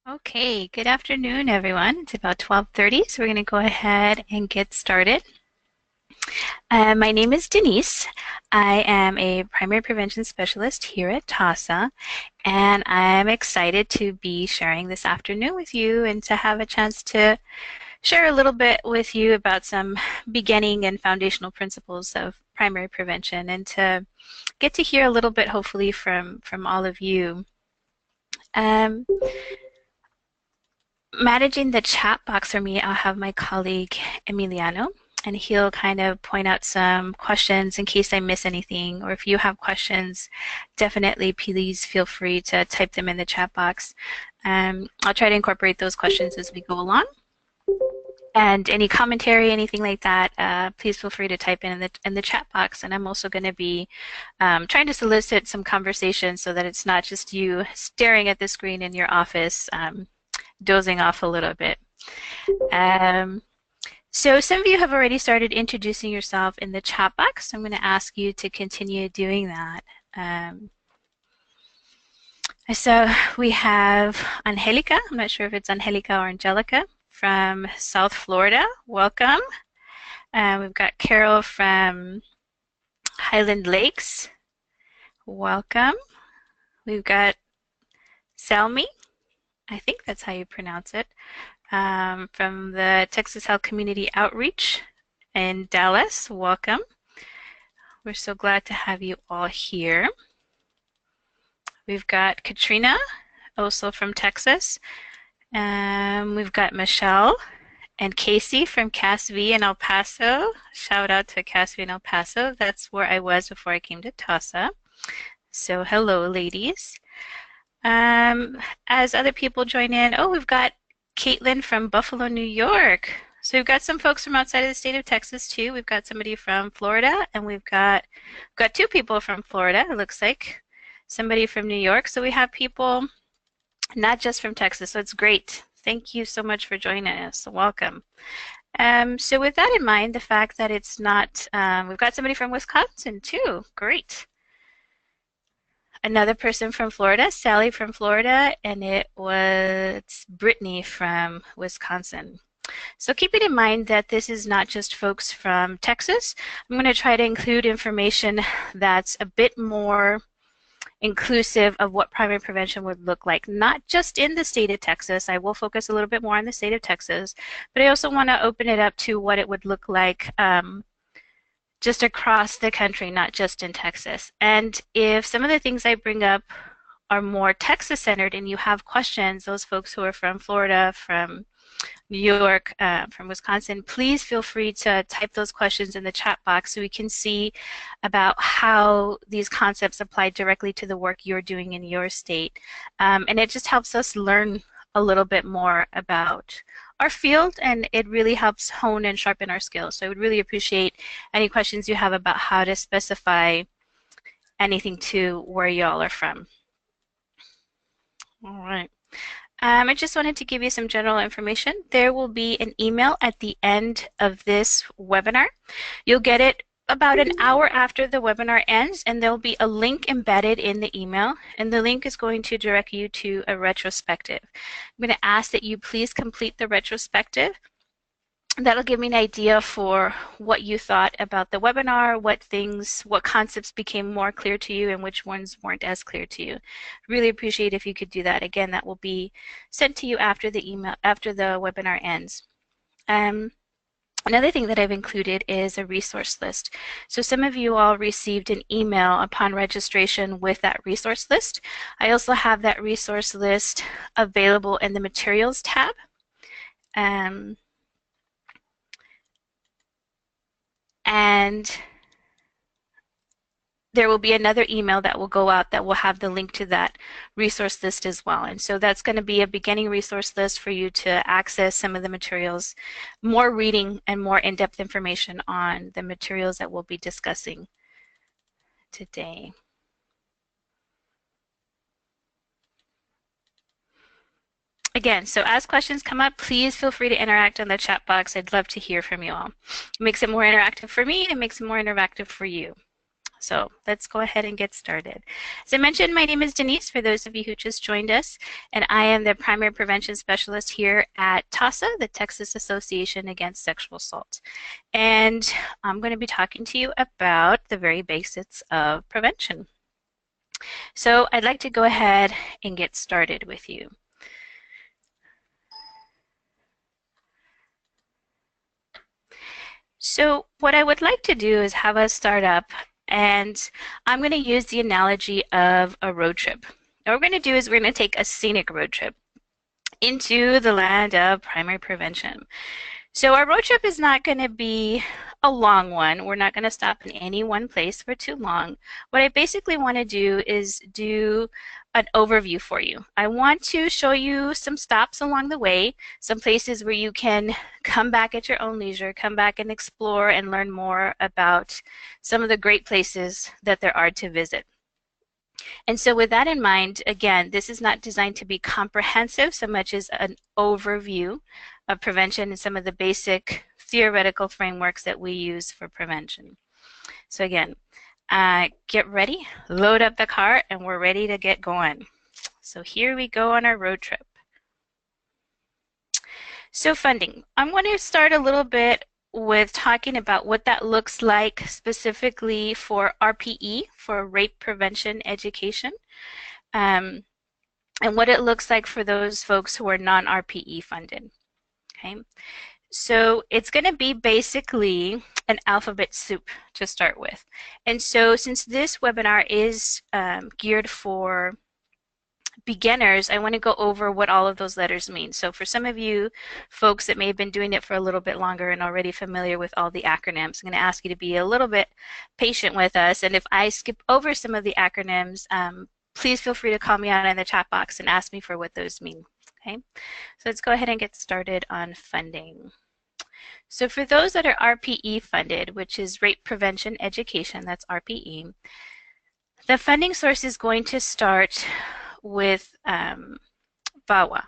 Okay, good afternoon, everyone. It's about 12:30, so we're going to go ahead and get started. My name is Denise. I am a primary prevention specialist here at TAASA, and I'm excited to be sharing this afternoon with you and to have a chance to share a little bit with you about some beginning and foundational principles of primary prevention and to get to hear a little bit, hopefully, from all of you. Um, Managing the chat box for me, I'll have my colleague Emiliano, and he'll kind of point out some questions in case I miss anything, or if you have questions, definitely please feel free to type them in the chat box. I'll try to incorporate those questions as we go along. And any commentary, anything like that, please feel free to type in the chat box. And I'm also going to be trying to solicit some conversation so that it's not just you staring at the screen in your office, dozing off a little bit. So some of you have already started introducing yourself in the chat box. So I'm going to ask you to continue doing that. So we have Angelica. I'm not sure if it's Angelica or Angelica from South Florida. Welcome. We've got Carol from Highland Lakes. Welcome. We've got Selmy. I think that's how you pronounce it. From the Texas Health Community Outreach in Dallas. Welcome. We're so glad to have you all here. We've got Katrina, also from Texas. We've got Michelle and Casey from CASV in El Paso. Shout out to CASV in El Paso. That's where I was before I came to TAASA. So hello, ladies. As other people join in, we've got Caitlin from Buffalo, New York. So we've got some folks from outside of the state of Texas too. We've got somebody from Florida, and we've got two people from Florida, it looks like. Somebody from New York. So we have people not just from Texas, so it's great. Thank you so much for joining us. So welcome. So with that in mind, the fact that it's not, we've got somebody from Wisconsin too. Great. Another person from Florida, Sally from Florida, and it was Brittany from Wisconsin. So keep it in mind that this is not just folks from Texas. I'm going to try to include information that's a bit more inclusive of what primary prevention would look like, not just in the state of Texas. I will focus a little bit more on the state of Texas, but I also want to open it up to what it would look like just across the country, not just in Texas. And if some of the things I bring up are more Texas-centered and you have questions, those folks who are from Florida, from New York, from Wisconsin, please feel free to type those questions in the chat box so we can see about how these concepts apply directly to the work you're doing in your state. And it just helps us learn a little bit more about our field, and it really helps hone and sharpen our skills. So I would really appreciate any questions you have about how to specify anything to where y'all are from. All right. I just wanted to give you some general information. There will be an email at the end of this webinar. You'll get it about an hour after the webinar ends, and there'll be a link embedded in the email, and the link is going to direct you to a retrospective. I'm going to ask that you please complete the retrospective. That'll give me an idea for what you thought about the webinar, what concepts became more clear to you and which ones weren't as clear to you. Really appreciate if you could do that. Again, that will be sent to you after the webinar ends. Another thing that I've included is a resource list. So some of you all received an email upon registration with that resource list. I also have that resource list available in the materials tab. And there will be another email that will go out that will have the link to that resource list as well. And so that's going to be a beginning resource list for you to access some of the materials, more reading and more in-depth information on the materials that we'll be discussing today. Again, so as questions come up, please feel free to interact on the chat box. I'd love to hear from you all. It makes it more interactive for me, and it makes it more interactive for you. So let's go ahead and get started. As I mentioned, my name is Denise, for those of you who just joined us, and I am the Primary Prevention Specialist here at TAASA, the Texas Association Against Sexual Assault. And I'm going to be talking to you about the very basics of prevention. So I'd like to go ahead and get started with you. So what I would like to do is have us start up, and I'm going to use the analogy of a road trip. What we're going to do is we're going to take a scenic road trip into the land of primary prevention. So our road trip is not going to be a long one. We're not going to stop in any one place for too long. What I basically want to do is do an overview for you. I want to show you some stops along the way, some places where you can come back at your own leisure, come back and explore and learn more about some of the great places that there are to visit. And so with that in mind, again, this is not designed to be comprehensive so much as an overview of prevention and some of the basic theoretical frameworks that we use for prevention. So again, get ready, load up the car, and we're ready to get going. So here we go on our road trip. So funding. I'm going to start a little bit with talking about what that looks like specifically for RPE, for rape prevention education, and what it looks like for those folks who are non-RPE funded. Okay, so it's going to be basically an alphabet soup to start with. And so since this webinar is geared for beginners, I want to go over what all of those letters mean. So for some of you folks that may have been doing it for a little bit longer and already familiar with all the acronyms, I'm going to ask you to be a little bit patient with us. And if I skip over some of the acronyms, please feel free to call me out in the chat box and ask me for what those mean. Okay, so let's go ahead and get started on funding. So for those that are RPE funded, which is Rape Prevention Education, that's RPE, the funding source is going to start with VAWA.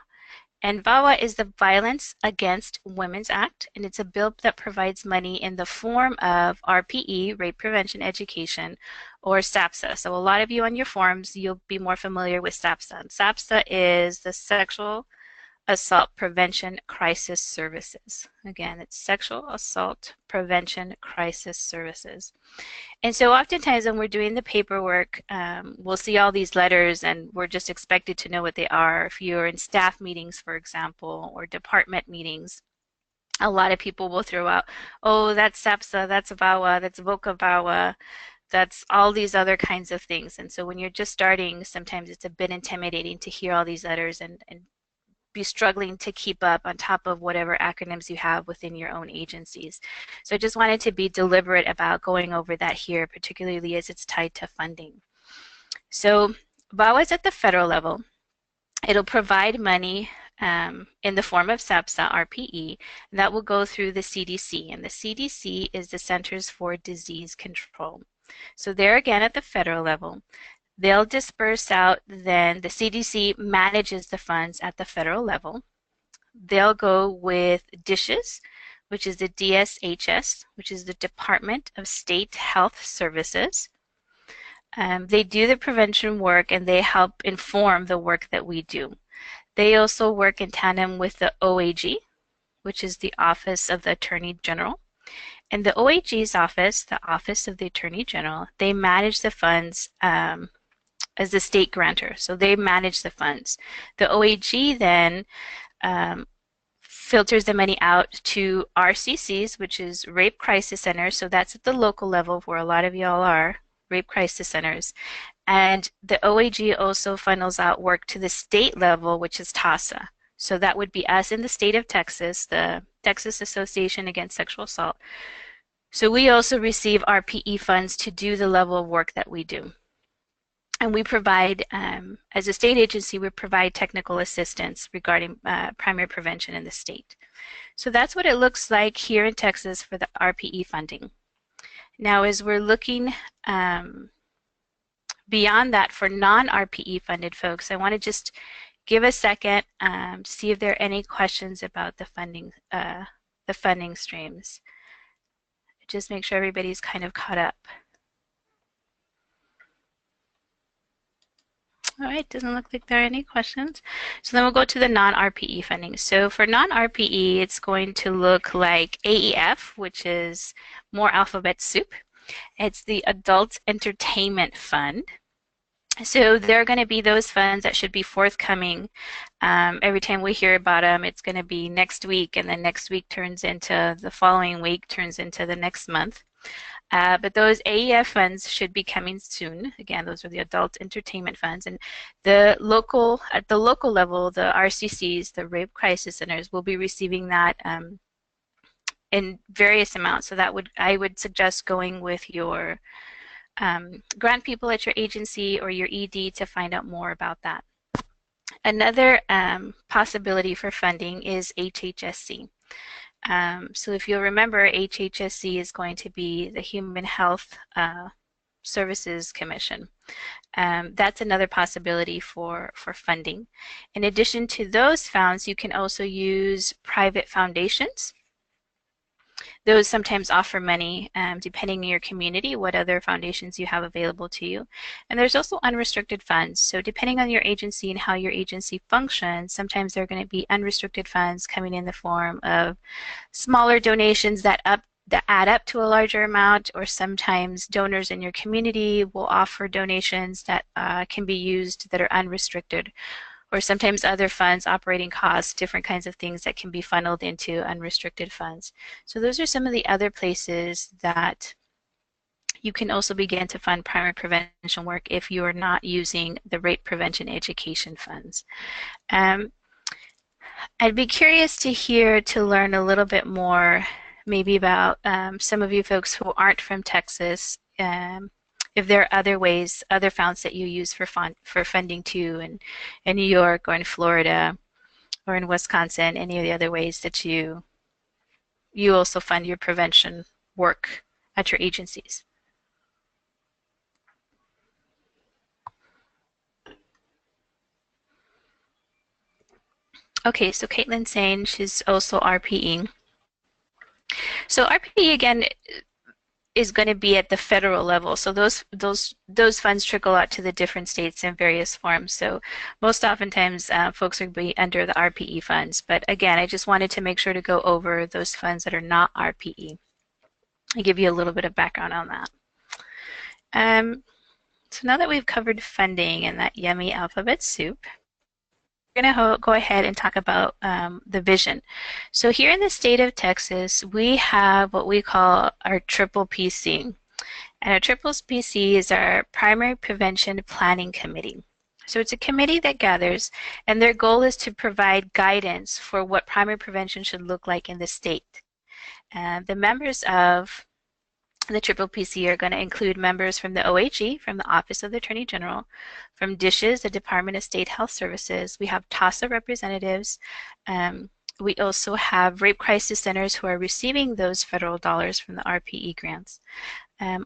And VAWA is the Violence Against Women's Act, and it's a bill that provides money in the form of RPE, Rape Prevention Education, or SAPSA. So a lot of you on your forms, you'll be more familiar with SAPSA. And SAPSA is the Sexual Assault Prevention Crisis Services. Again, it's Sexual Assault Prevention Crisis Services. And so oftentimes when we're doing the paperwork, we'll see all these letters and we're just expected to know what they are. If you're in staff meetings, for example, or department meetings, a lot of people will throw out, oh, that's SAPSA, that's VAWA, that's VOCA VAWA, that's all these other kinds of things. And so when you're just starting, sometimes it's a bit intimidating to hear all these letters and be struggling to keep up on top of whatever acronyms you have within your own agencies. So I just wanted to be deliberate about going over that here, particularly as it's tied to funding. So VAWA is at the federal level. It'll provide money in the form of SAPSA, RPE, and that will go through the CDC. And the CDC is the Centers for Disease Control. So there again at the federal level, they'll disperse out, then the CDC manages the funds at the federal level. They'll go with DSHS, which is the DSHS, which is the Department of State Health Services. They do the prevention work and they help inform the work that we do. They also work in tandem with the OAG, which is the Office of the Attorney General. And the OAG's office, the Office of the Attorney General, they manage the funds as the state grantor. So they manage the funds. The OAG then filters the money out to RCCs, which is Rape Crisis Centers. So that's at the local level where a lot of y'all are, Rape Crisis Centers. And the OAG also funnels out work to the state level, which is TAASA. So that would be us in the state of Texas, the Texas Association Against Sexual Assault. So we also receive RPE funds to do the level of work that we do. And we provide, as a state agency, we provide technical assistance regarding primary prevention in the state. So that's what it looks like here in Texas for the RPE funding. Now, as we're looking beyond that for non-RPE funded folks, I want to just give a second to see if there are any questions about the funding streams. Just make sure everybody's kind of caught up. All right, doesn't look like there are any questions. So then we'll go to the non-RPE funding. So for non-RPE, it's going to look like AEF, which is more alphabet soup. It's the Adult Entertainment Fund. So there are going to be those funds that should be forthcoming. Every time we hear about them, it's going to be next week, and then next week turns into the following week, turns into the next month. But those AEF funds should be coming soon. Again, those are the adult entertainment funds. And at the local level, the RCCs, the Rape Crisis Centers, will be receiving that in various amounts. So I would suggest going with your grant people at your agency or your ED to find out more about that. Another possibility for funding is HHSC. So if you'll remember, HHSC is going to be the Human Health Services Commission. That's another possibility for funding. In addition to those funds, you can also use private foundations. Those sometimes offer money, depending on your community, what other foundations you have available to you. And there's also unrestricted funds. So depending on your agency and how your agency functions, sometimes there are going to be unrestricted funds coming in the form of smaller donations that add up to a larger amount, or sometimes donors in your community will offer donations that can be used that are unrestricted, or sometimes other funds, operating costs, different kinds of things that can be funneled into unrestricted funds. So those are some of the other places that you can also begin to fund primary prevention work if you are not using the rape prevention education funds. I'd be curious to learn a little bit more maybe about some of you folks who aren't from Texas, if there are other ways, other funds that you use for funding too, in New York or in Florida or in Wisconsin, any of the other ways that you also fund your prevention work at your agencies. Okay, so Caitlin's saying she's also RPE. So RPE again is going to be at the federal level. So those funds trickle out to the different states in various forms. So most oftentimes folks are going to be under the RPE funds. But again, I just wanted to make sure to go over those funds that are not RPE. I'll give you a little bit of background on that. So now that we've covered funding and that yummy alphabet soup, we're going to go ahead and talk about the vision. So here in the state of Texas, we have what we call our triple PC. And our triple PC is our Primary Prevention Planning Committee. So it's a committee that gathers, and their goal is to provide guidance for what primary prevention should look like in the state. The members of the Triple PC are going to include members from the OHE, from the Office of the Attorney General, from DSHS, the Department of State Health Services. We have TAASA representatives. We also have rape crisis centers who are receiving those federal dollars from the RPE grants.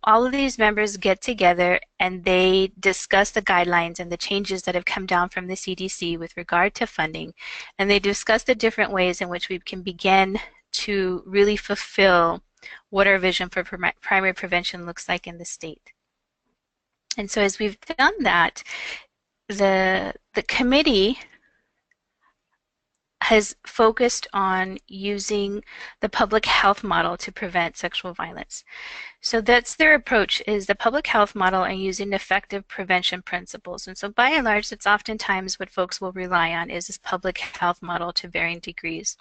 All of these members get together and they discuss the guidelines and the changes that have come down from the CDC with regard to funding, and they discuss the different ways in which we can begin to really fulfill what our vision for primary prevention looks like in the state. And so as we've done that, the committee has focused on using the public health model to prevent sexual violence. So that's their approach, is the public health model and using effective prevention principles. And so by and large, that's oftentimes what folks will rely on, is this public health model to varying degrees.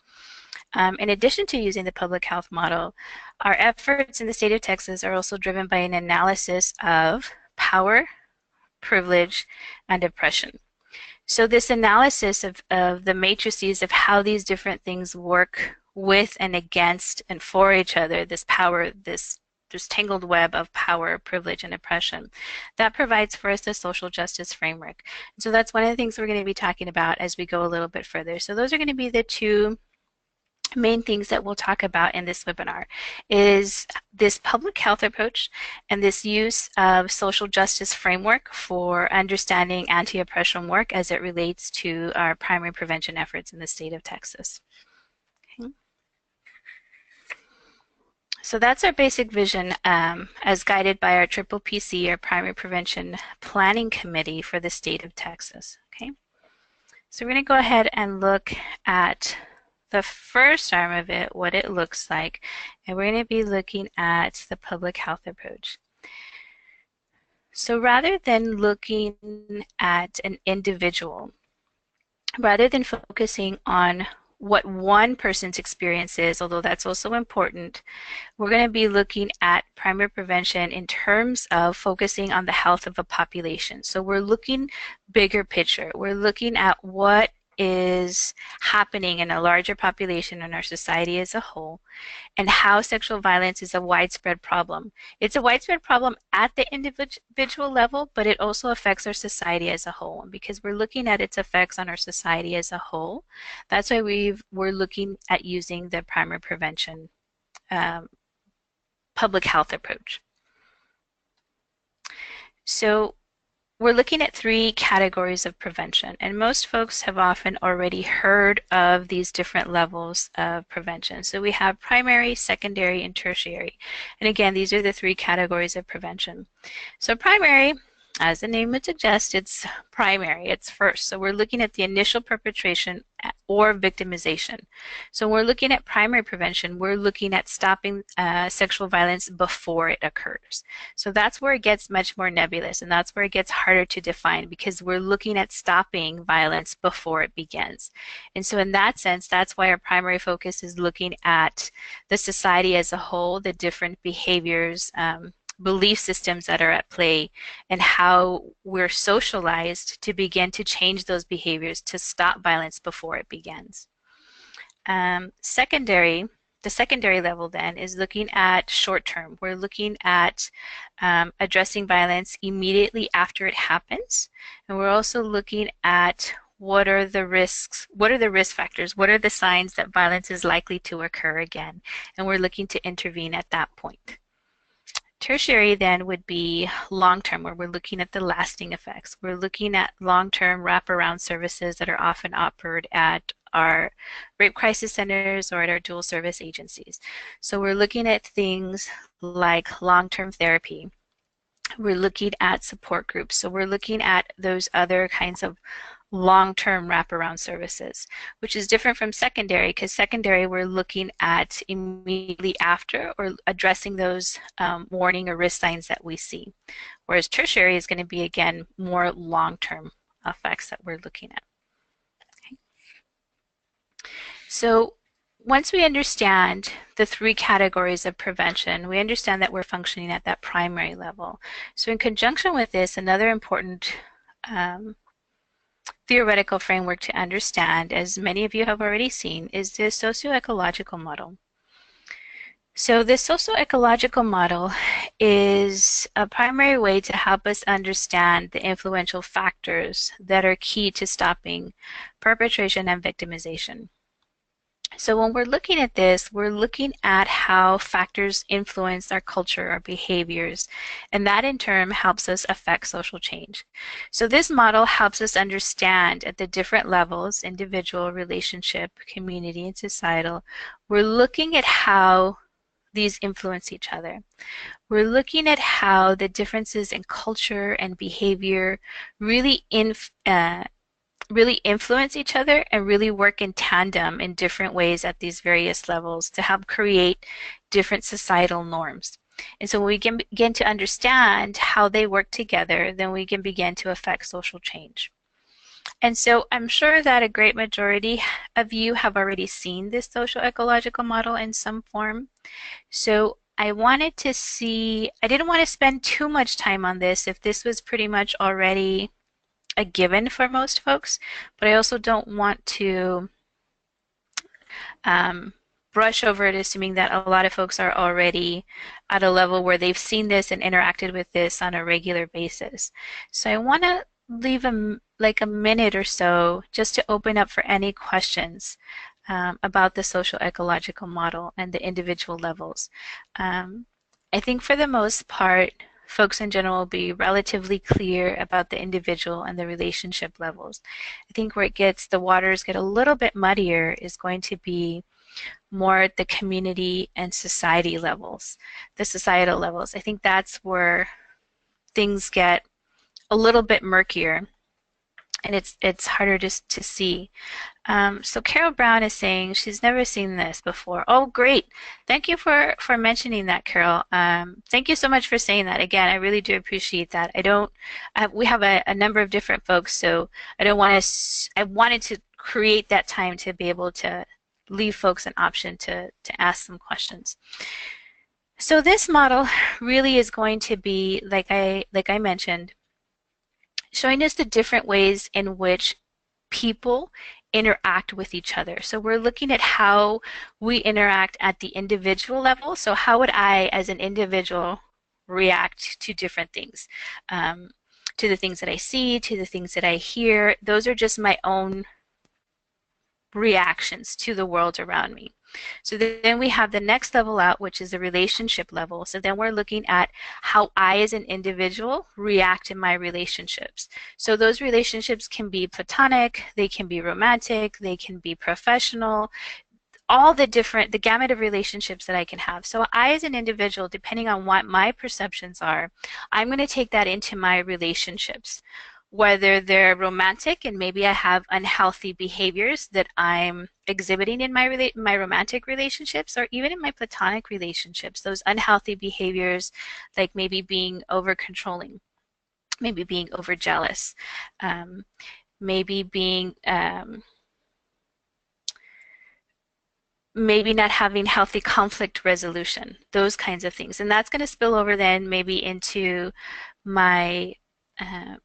In addition to using the public health model, our efforts in the state of Texas are also driven by an analysis of power, privilege, and oppression. So this analysis of the matrices of how these different things work with and against and for each other, this power, this tangled web of power, privilege, and oppression, that provides for us a social justice framework. And so that's one of the things we're going to be talking about as we go a little bit further. So those are going to be the two main things that we'll talk about in this webinar, is this public health approach and this use of social justice framework for understanding anti-oppression work as it relates to our primary prevention efforts in the state of Texas. Okay. So that's our basic vision as guided by our Triple PC, our Primary Prevention Planning Committee for the state of Texas. Okay, so we're going to go ahead and look at the first arm of it, what it looks like, and we're going to be looking at the public health approach. So rather than looking at an individual, rather than focusing on what one person's experience is, although that's also important, we're going to be looking at primary prevention in terms of focusing on the health of a population. So we're looking bigger picture. We're looking at what is happening in a larger population in our society as a whole, and how sexual violence is a widespread problem. It's a widespread problem at the individual level, but it also affects our society as a whole. And because we're looking at its effects on our society as a whole, that's why we're looking at using the primary prevention public health approach. So we're looking at 3 categories of prevention, and most folks have often already heard of these different levels of prevention. So we have primary, secondary, and tertiary. And again, these are the 3 categories of prevention. So primary, as the name would suggest, it's primary, it's first. So we're looking at the initial perpetration or victimization. So when we're looking at primary prevention, we're looking at stopping sexual violence before it occurs. So that's where it gets much more nebulous, and that's where it gets harder to define, because we're looking at stopping violence before it begins. And so in that sense, that's why our primary focus is looking at the society as a whole, the different behaviors, belief systems that are at play, and how we're socialized to begin to change those behaviors to stop violence before it begins. The secondary level then is looking at short term. We're looking at addressing violence immediately after it happens, and we're also looking at what are the risks, what are the risk factors, what are the signs that violence is likely to occur again, and we're looking to intervene at that point. Tertiary then would be long-term, where we're looking at the lasting effects. We're looking at long-term wraparound services that are often offered at our rape crisis centers or at our dual service agencies. So we're looking at things like long-term therapy. We're looking at support groups. So we're looking at those other kinds of long-term wraparound services, which is different from secondary, because secondary we're looking at immediately after or addressing those warning or risk signs that we see, whereas tertiary is going to be, again, more long-term effects that we're looking at. Okay. So once we understand the 3 categories of prevention, we understand that we're functioning at that primary level. So in conjunction with this, another important theoretical framework to understand, as many of you have already seen, is the socio-ecological model. So this socio-ecological model is a primary way to help us understand the influential factors that are key to stopping perpetration and victimization. So when we're looking at this, we're looking at how factors influence our culture, our behaviors, and that in turn helps us affect social change. So this model helps us understand at the different levels, individual, relationship, community, and societal, we're looking at how these influence each other. We're looking at how the differences in culture and behavior really influence each other and really work in tandem in different ways at these various levels to help create different societal norms. And so when we can begin to understand how they work together, then we can begin to affect social change. And so I'm sure that a great majority of you have already seen this social ecological model in some form. So I wanted to see, I didn't want to spend too much time on this if this was pretty much already a given for most folks, but I also don't want to brush over it assuming that a lot of folks are already at a level where they've seen this and interacted with this on a regular basis. So I want to leave like a minute or so just to open up for any questions about the social ecological model and the individual levels. I think for the most part, folks in general will be relatively clear about the individual and the relationship levels. I think where the waters get a little bit muddier is going to be more at the community and society levels, the societal levels. I think that's where things get a little bit murkier, and it's harder to see. So Carol Brown is saying she's never seen this before. Oh, great. Thank you for mentioning that, Carol. Thank you so much for saying that. Again, I really do appreciate that. We have a number of different folks, so I don't want to, I wanted to create that time to be able to leave folks an option to ask some questions. So this model really is going to be, like I mentioned, showing us the different ways in which people interact with each other. So we're looking at how we interact at the individual level. So how would I, as an individual, react to different things? To the things that I see, to the things that I hear. Those are just my own reactions to the world around me. So then we have the next level out, which is the relationship level. So then we're looking at how I as an individual react in my relationships. So those relationships can be platonic, they can be romantic, they can be professional, all the gamut of relationships that I can have. So I as an individual, depending on what my perceptions are, I'm going to take that into my relationships, whether they're romantic and maybe I have unhealthy behaviors that I'm exhibiting in my romantic relationships, or even in my platonic relationships, those unhealthy behaviors like maybe being over controlling, maybe being over jealous, maybe being maybe not having healthy conflict resolution, those kinds of things. And that's going to spill over then maybe into my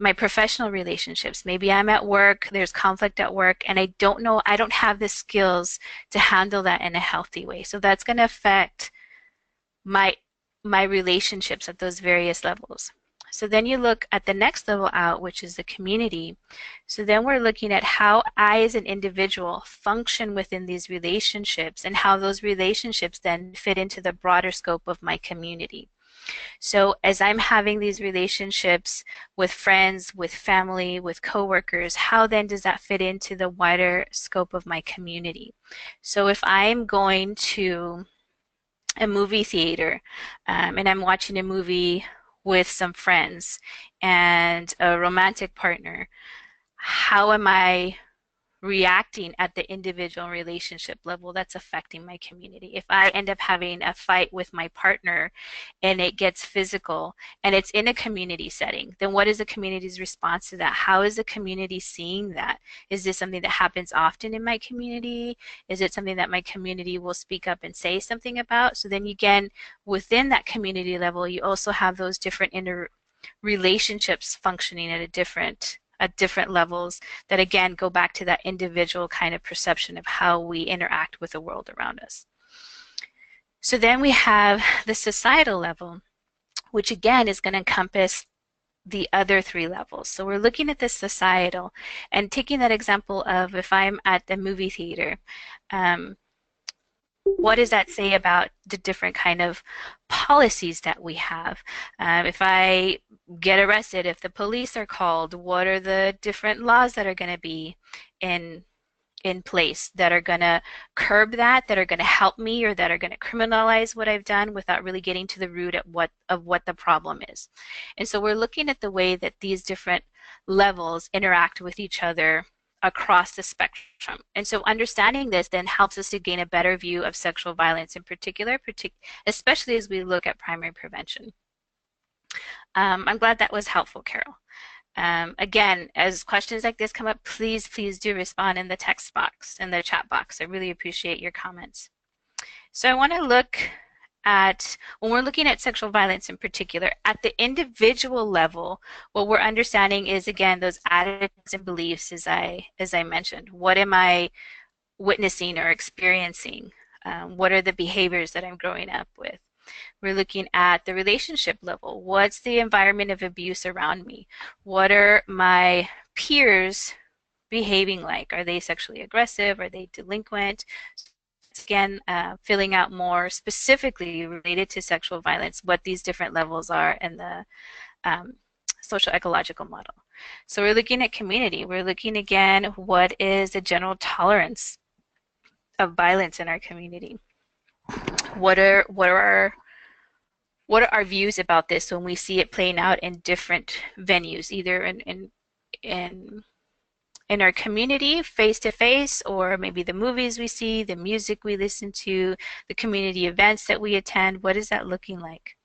my professional relationships. Maybe I'm at work, there's conflict at work, and I don't have the skills to handle that in a healthy way. So that's going to affect my relationships at those various levels. So then you look at the next level out, which is the community. So then we're looking at how I as an individual function within these relationships and how those relationships then fit into the broader scope of my community. So as I'm having these relationships with friends, with family, with coworkers, how then does that fit into the wider scope of my community? So if I'm going to a movie theater and I'm watching a movie with some friends and a romantic partner, how am I reacting at the individual relationship level that's affecting my community? If I end up having a fight with my partner and it gets physical and it's in a community setting, then what is the community's response to that? How is the community seeing that? Is this something that happens often in my community? Is it something that my community will speak up and say something about? So then again, within that community level, you also have those different relationships functioning at different levels that again go back to that individual kind of perception of how we interact with the world around us. So then we have the societal level, which again is going to encompass the other three levels. So we're looking at the societal and taking that example of if I'm at the movie theater, what does that say about the different kind of policies that we have? If I get arrested, if the police are called, what are the different laws that are going to be in place that are going to curb that are going to help me, or that are going to criminalize what I've done without really getting to the root of what the problem is. And so we're looking at the way that these different levels interact with each other across the spectrum. And so understanding this then helps us to gain a better view of sexual violence in particular, especially as we look at primary prevention. I'm glad that was helpful, Carol. Again, as questions like this come up, please do respond in the text box, in the chat box. I really appreciate your comments. So I want to look at, when we're looking at sexual violence in particular, at the individual level, what we're understanding is, again, those attitudes and beliefs, as I mentioned. What am I witnessing or experiencing? What are the behaviors that I'm growing up with? We're looking at the relationship level. What's the environment of abuse around me? What are my peers behaving like? Are they sexually aggressive? Are they delinquent? Again, filling out more specifically related to sexual violence, what these different levels are in the social ecological model. So we're looking at community. We're looking again, what is the general tolerance of violence in our community. What are our views about this when we see it playing out in different venues, either in in our community face to face, or maybe the movies we see, the music we listen to, the community events that we attend? What is that looking like?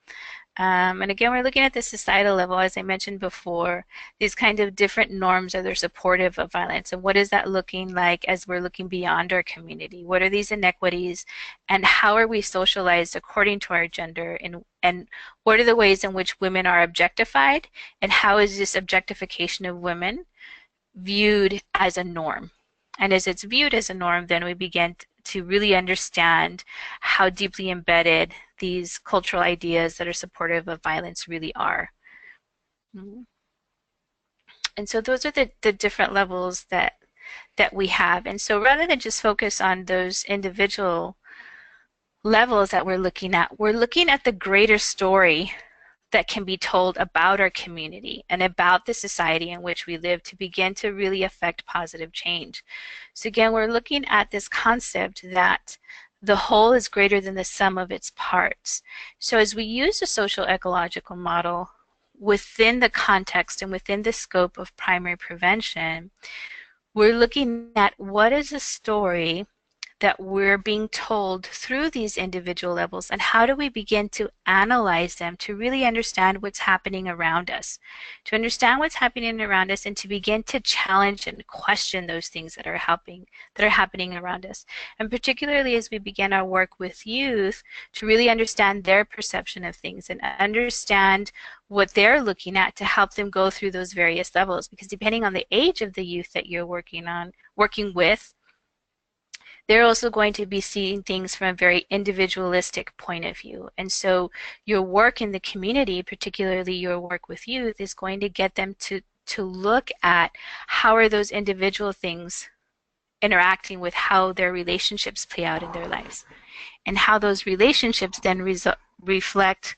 And again, we're looking at the societal level, as I mentioned before, these kind of different norms that are supportive of violence. And what is that looking like as we're looking beyond our community? What are these inequities? And how are we socialized according to our gender? And what are the ways in which women are objectified? And how is this objectification of women viewed as a norm? And as it's viewed as a norm, then we begin to really understand how deeply embedded these cultural ideas that are supportive of violence really are. And so those are the different levels that we have. And so rather than just focus on those individual levels that we're looking at the greater story that can be told about our community and about the society in which we live to begin to really affect positive change. So again, we're looking at this concept that the whole is greater than the sum of its parts. So as we use the social ecological model within the context and within the scope of primary prevention, we're looking at what is a story that we're being told through these individual levels, and how do we begin to analyze them to really understand what's happening around us, to understand what's happening around us, and to begin to challenge and question those things that are happening around us. And particularly as we begin our work with youth, to really understand their perception of things and understand what they're looking at to help them go through those various levels. Because depending on the age of the youth that you're working with, they're also going to be seeing things from a very individualistic point of view. And so your work in the community, particularly your work with youth, is going to get them to look at how are those individual things interacting with how their relationships play out in their lives, and how those relationships then reflect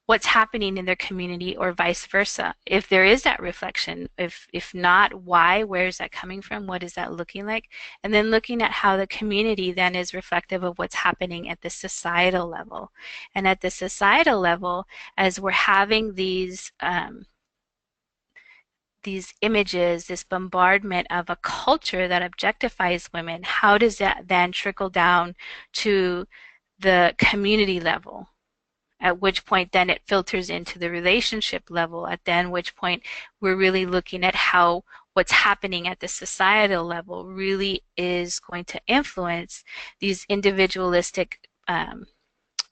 what's happening in their community, or vice versa. If there is that reflection, if not, why, where is that coming from, what is that looking like? And then looking at how the community then is reflective of what's happening at the societal level. And at the societal level, as we're having these images, this bombardment of a culture that objectifies women, how does that then trickle down to the community level? At which point then it filters into the relationship level, at then which point we're really looking at how what's happening at the societal level really is going to influence these individualistic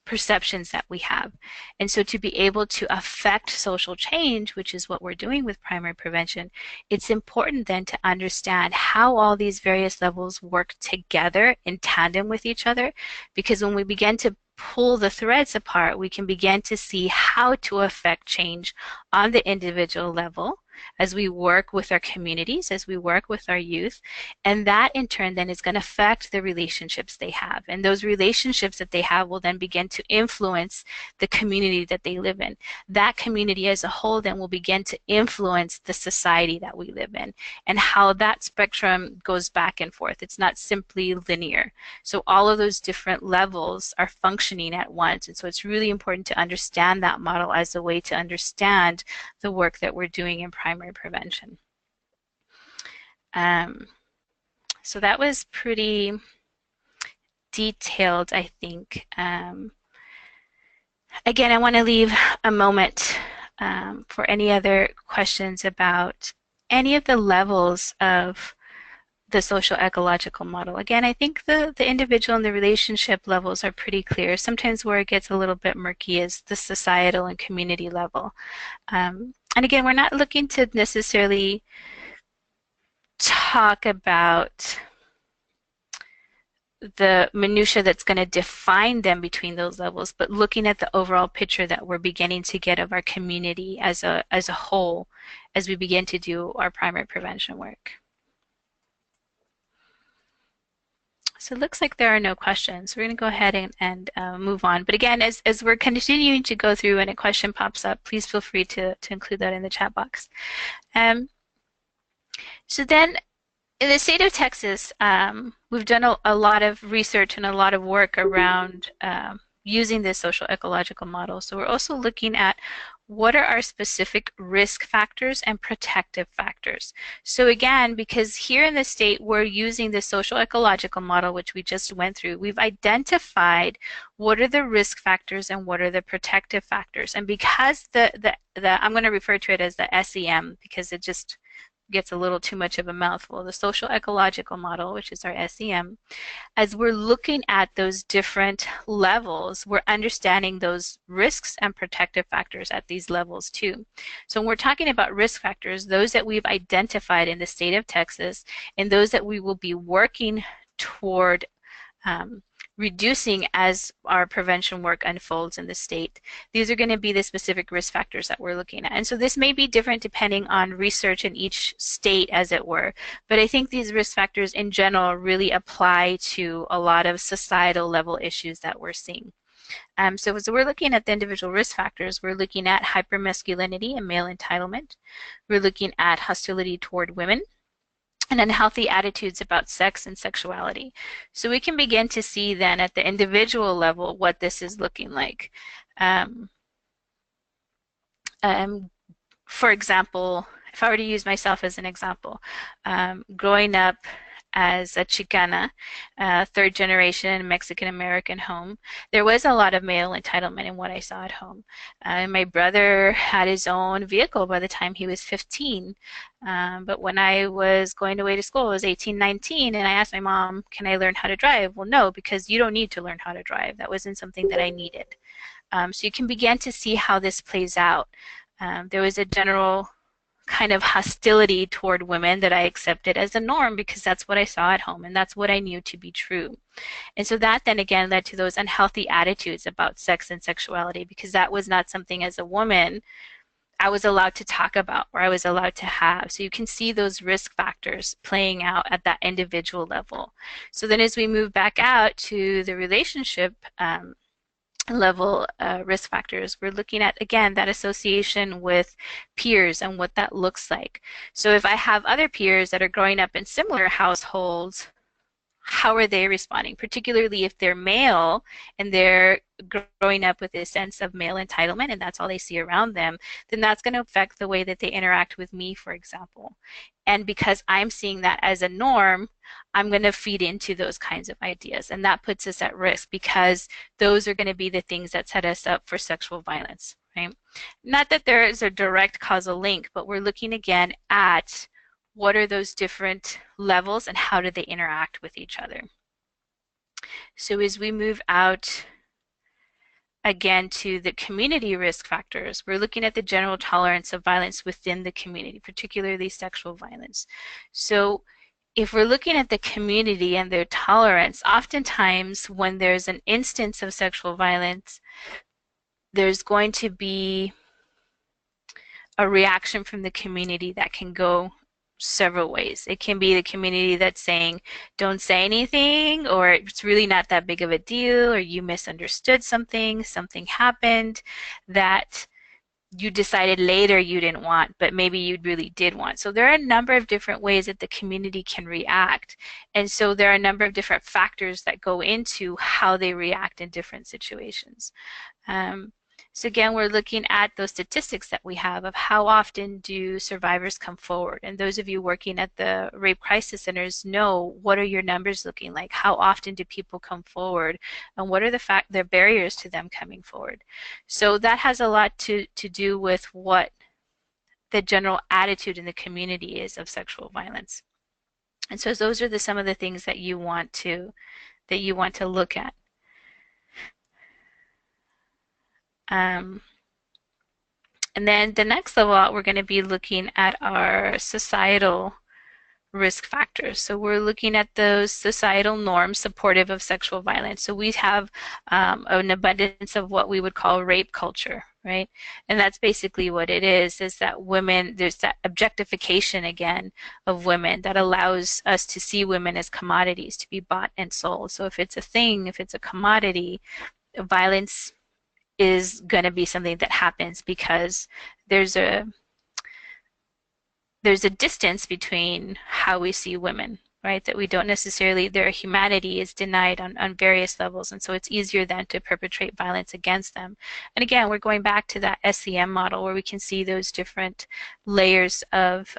perceptions that we have. And so to be able to affect social change, which is what we're doing with primary prevention, it's important then to understand how all these various levels work together in tandem with each other, because when we begin to pull the threads apart, we can begin to see how to affect change on the individual level as we work with our communities, as we work with our youth, and that in turn then is going to affect the relationships they have. And those relationships that they have will then begin to influence the community that they live in. That community as a whole then will begin to influence the society that we live in, and how that spectrum goes back and forth. It's not simply linear. So all of those different levels are functioning at once. And so it's really important to understand that model as a way to understand the work that we're doing in primary prevention. So that was pretty detailed, I think. Again, I want to leave a moment for any other questions about any of the levels of the social ecological model. Again, I think the individual and the relationship levels are pretty clear. Sometimes where it gets a little bit murky is the societal and community level. And again, we're not looking to necessarily talk about the minutia that's going to define them between those levels, but looking at the overall picture that we're beginning to get of our community as a whole as we begin to do our primary prevention work. So it looks like there are no questions. We're going to go ahead and move on. But again, as we're continuing to go through and a question pops up, please feel free to include that in the chat box. So then In the state of Texas, we've done a lot of research and a lot of work around using this social ecological model. So we're also looking at what are our specific risk factors and protective factors. So again, because here in the state we're using the social ecological model, which we just went through, we've identified what are the risk factors and what are the protective factors. And because the I'm going to refer to it as the SEM because it just gets a little too much of a mouthful, the social ecological model, which is our SEM, as we're looking at those different levels, we're understanding those risks and protective factors at these levels too. So when we're talking about risk factors, those that we've identified in the state of Texas and those that we will be working toward reducing as our prevention work unfolds in the state. These are going to be the specific risk factors that we're looking at. And so this may be different depending on research in each state, as it were. But I think these risk factors in general really apply to a lot of societal level issues that we're seeing. So as we're looking at the individual risk factors, we're looking at hypermasculinity and male entitlement. We're looking at hostility toward women, and unhealthy attitudes about sex and sexuality. So we can begin to see then at the individual level what this is looking like. Um, um, for example, if I were to use myself as an example, growing up as a Chicana, third generation Mexican American home, there was a lot of male entitlement in what I saw at home. My brother had his own vehicle by the time he was 15. But when I was going away to school, I was 18, 19, and I asked my mom, can I learn how to drive? Well, no, because you don't need to learn how to drive. That wasn't something that I needed. So you can begin to see how this plays out. There was a general kind of hostility toward women that I accepted as a norm because that's what I saw at home and that's what I knew to be true. And so that then again led to those unhealthy attitudes about sex and sexuality because that was not something as a woman I was allowed to talk about or I was allowed to have. So you can see those risk factors playing out at that individual level. So then as we move back out to the relationship level risk factors, we're looking at, again, that association with peers and what that looks like. So if I have other peers that are growing up in similar households, how are they responding, particularly if they're male and they're growing up with this sense of male entitlement and that's all they see around them, then that's going to affect the way that they interact with me, for example. And because I'm seeing that as a norm, I'm going to feed into those kinds of ideas. And that puts us at risk because those are going to be the things that set us up for sexual violence, right? Not that there is a direct causal link, but we're looking again at what are those different levels and how do they interact with each other. So as we move out again to the community risk factors, we're looking at the general tolerance of violence within the community, particularly sexual violence. So if we're looking at the community and their tolerance, oftentimes when there's an instance of sexual violence, there's going to be a reaction from the community that can go several ways. It can be the community that's saying, don't say anything, or it's really not that big of a deal, or you misunderstood something, something happened that you decided later you didn't want, but maybe you really did want. So there are a number of different ways that the community can react. And so there are a number of different factors that go into how they react in different situations. So again, we're looking at those statistics that we have of how often do survivors come forward. And those of you working at the rape crisis centers know what are your numbers looking like? How often do people come forward? And what are the barriers to them coming forward? So that has a lot to do with what the general attitude in the community is of sexual violence. And so those are some of the things that you want to look at. And then the next level out, we're going to be looking at our societal risk factors. So we're looking at those societal norms supportive of sexual violence. So we have an abundance of what we would call rape culture, right? And that's basically what it is that women, there's that objectification again of women that allows us to see women as commodities to be bought and sold. So if it's a thing, if it's a commodity, violence is going to be something that happens because there's there's a distance between how we see women, right? That we don't necessarily, their humanity is denied on various levels. And so it's easier then to perpetrate violence against them. And again, we're going back to that SEM model where we can see those different layers of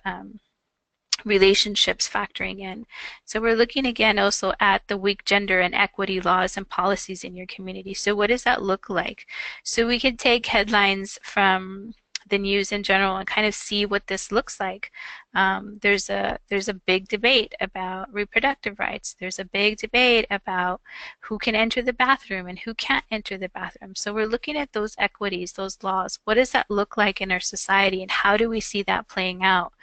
relationships factoring in. So we're looking again also at the weak gender and equity laws and policies in your community. So what does that look like? So we can take headlines from the news in general and kind of see what this looks like. There's a big debate about reproductive rights. There's a big debate about who can enter the bathroom and who can't enter the bathroom. So we're looking at those equities, those laws. What does that look like in our society, and how do we see that playing out?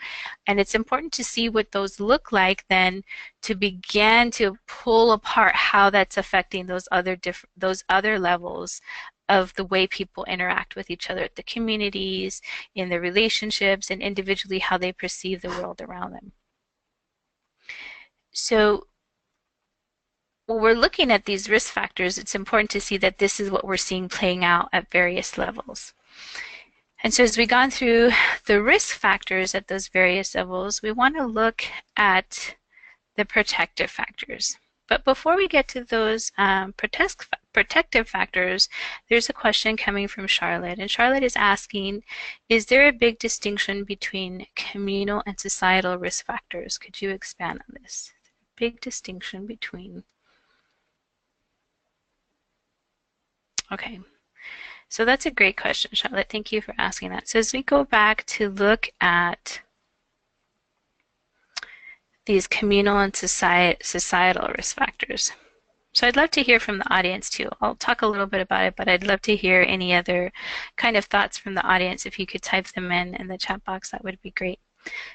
And it's important to see what those look like then to begin to pull apart how that's affecting those other levels of the way people interact with each other at the communities, in their relationships, and individually how they perceive the world around them. So when we're looking at these risk factors, it's important to see that this is what we're seeing playing out at various levels. And so as we've gone through the risk factors at those various levels, we want to look at the protective factors. But before we get to those protective factors, there's a question coming from Charlotte. And Charlotte is asking, is there a big distinction between communal and societal risk factors? Could you expand on this? Big distinction between... Okay. So that's a great question, Charlotte. Thank you for asking that. So as we go back to look at these communal and societal risk factors. So I'd love to hear from the audience too. I'll talk a little bit about it, but I'd love to hear any other kind of thoughts from the audience. If you could type them in the chat box, that would be great.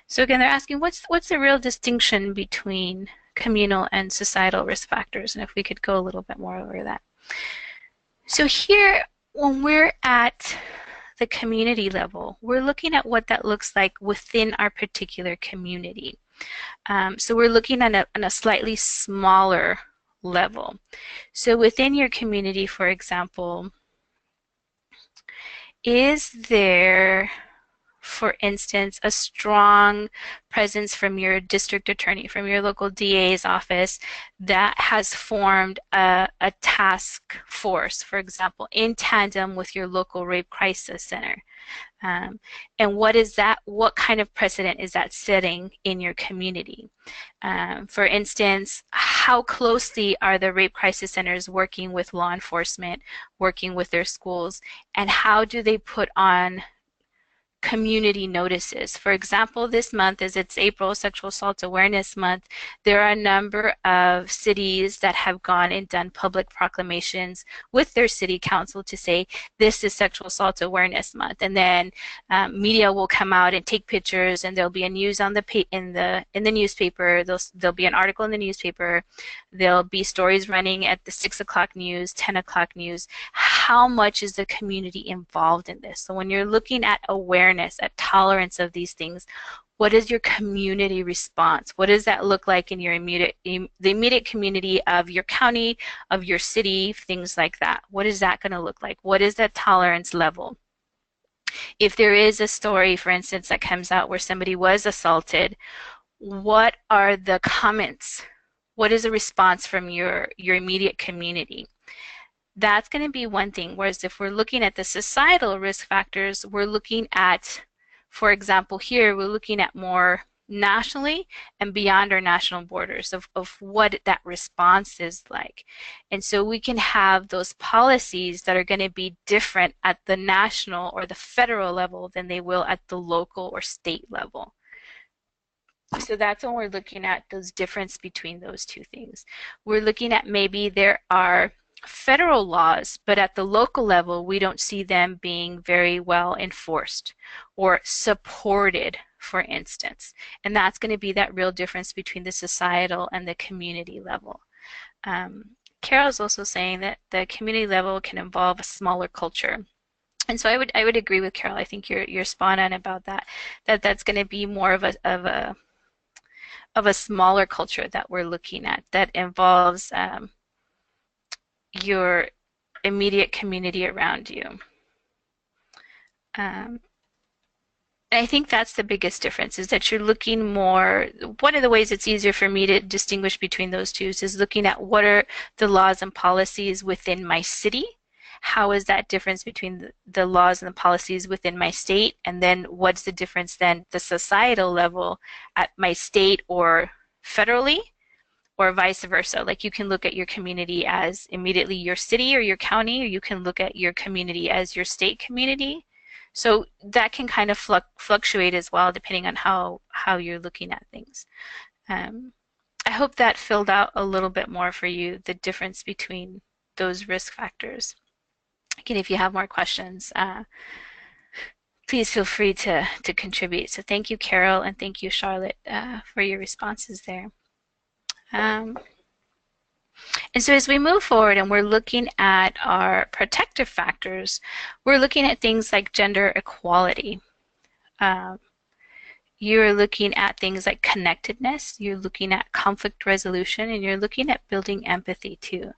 So again, they're asking what's the real distinction between communal and societal risk factors, and if we could go a little bit more over that. So here, when we're at the community level, we're looking at what that looks like within our particular community. So we're looking at a slightly smaller level. So within your community, for example, is there, for instance, a strong presence from your district attorney, from your local DA's office that has formed a task force, for example, in tandem with your local rape crisis center? And what is that? What kind of precedent is that setting in your community? For instance, how closely are the rape crisis centers working with law enforcement, working with their schools, and how do they put on community notices? For example, this month, as it's April Sexual Assault Awareness Month, there are a number of cities that have gone and done public proclamations with their city council to say this is Sexual Assault Awareness Month, and then media will come out and take pictures, and there'll be a news on in the newspaper. There'll be an article in the newspaper. There'll be stories running at the 6 o'clock news, 10 o'clock news. How much is the community involved in this? So when you're looking at awareness, at tolerance of these things, what is your community response? What does that look like in your the immediate community of your county, of your city, things like that? What is that going to look like? What is that tolerance level? If there is a story, for instance, that comes out where somebody was assaulted, what are the comments? What is the response from your immediate community? That's going to be one thing. Whereas if we're looking at the societal risk factors, we're looking at, for example, here, we're looking at more nationally and beyond our national borders of what that response is like. And so we can have those policies that are going to be different at the national or the federal level than they will at the local or state level. So that's when we're looking at those difference between those two things. We're looking at maybe there are federal laws, but at the local level, we don't see them being very well enforced or supported, for instance. And that's going to be that real difference between the societal and the community level. Carol's also saying that the community level can involve a smaller culture. And so I would agree with Carol. I think you're spot on about that. That's going to be more of a smaller culture that we're looking at that involves your immediate community around you. And I think that's the biggest difference is that you're looking more. One of the ways it's easier for me to distinguish between those two is looking at what are the laws and policies within my city. How is that difference between the laws and the policies within my state? And then what's the difference then the societal level at my state or federally or vice versa? Like you can look at your community as immediately your city or your county, or you can look at your community as your state community. So that can kind of fluctuate as well, depending on how you're looking at things. Um, I hope that filled out a little bit more for you, the difference between those risk factors. Again, if you have more questions, please feel free to contribute. So thank you, Carol, and thank you, Charlotte, for your responses there. And so as we move forward and we're looking at our protective factors, we're looking at things like gender equality. You're looking at things like connectedness, you're looking at conflict resolution, and you're looking at building empathy too.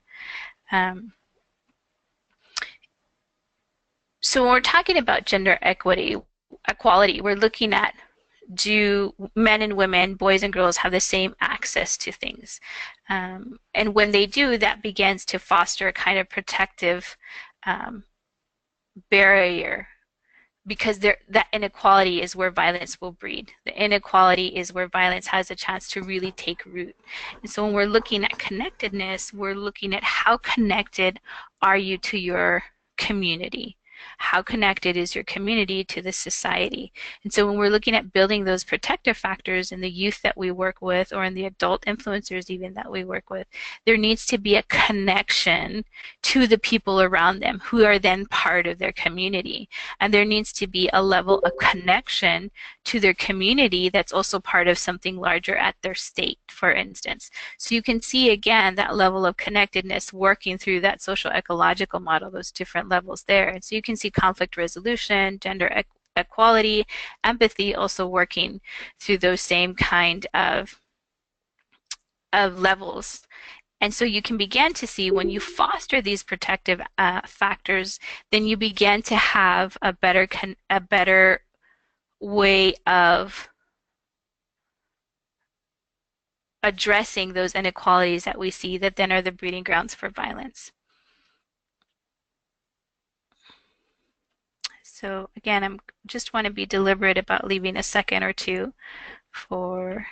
So when we're talking about gender equality, we're looking at, do men and women, boys and girls, have the same access to things? And when they do, that begins to foster a kind of protective barrier, because that inequality is where violence will breed. The inequality is where violence has a chance to really take root. And so when we're looking at connectedness, we're looking at how connected are you to your community? How connected is your community to the society? And so when we're looking at building those protective factors in the youth that we work with, or in the adult influencers even that we work with, there needs to be a connection to the people around them who are then part of their community. And there needs to be a level of connection to their community that's also part of something larger at their state, for instance. So you can see again that level of connectedness working through that social ecological model, those different levels there. And so you can see conflict resolution, gender equality, empathy also working through those same kind of levels. And so you can begin to see when you foster these protective factors, then you begin to have a better way of addressing those inequalities that we see that then are the breeding grounds for violence. So again, I just want to be deliberate about leaving a second or two for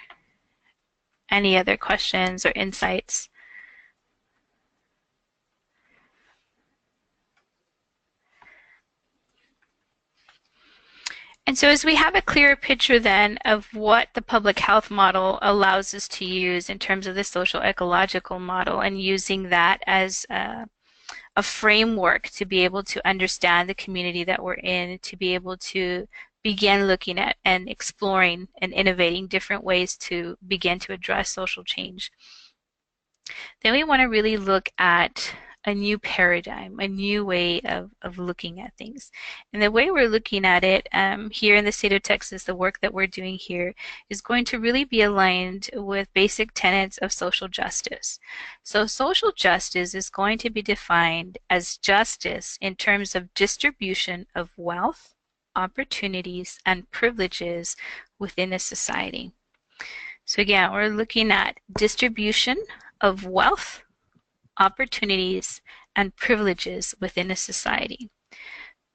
any other questions or insights. And so as we have a clearer picture then of what the public health model allows us to use in terms of the social ecological model, and using that as a framework to be able to understand the community that we're in, to be able to begin looking at and exploring and innovating different ways to begin to address social change, then we want to really look at a new paradigm, a new way of looking at things. And the way we're looking at it here in the state of Texas, the work that we're doing here is going to really be aligned with basic tenets of social justice. So social justice is going to be defined as justice in terms of distribution of wealth, opportunities, and privileges within a society. So again, we're looking at distribution of wealth, opportunities, and privileges within a society.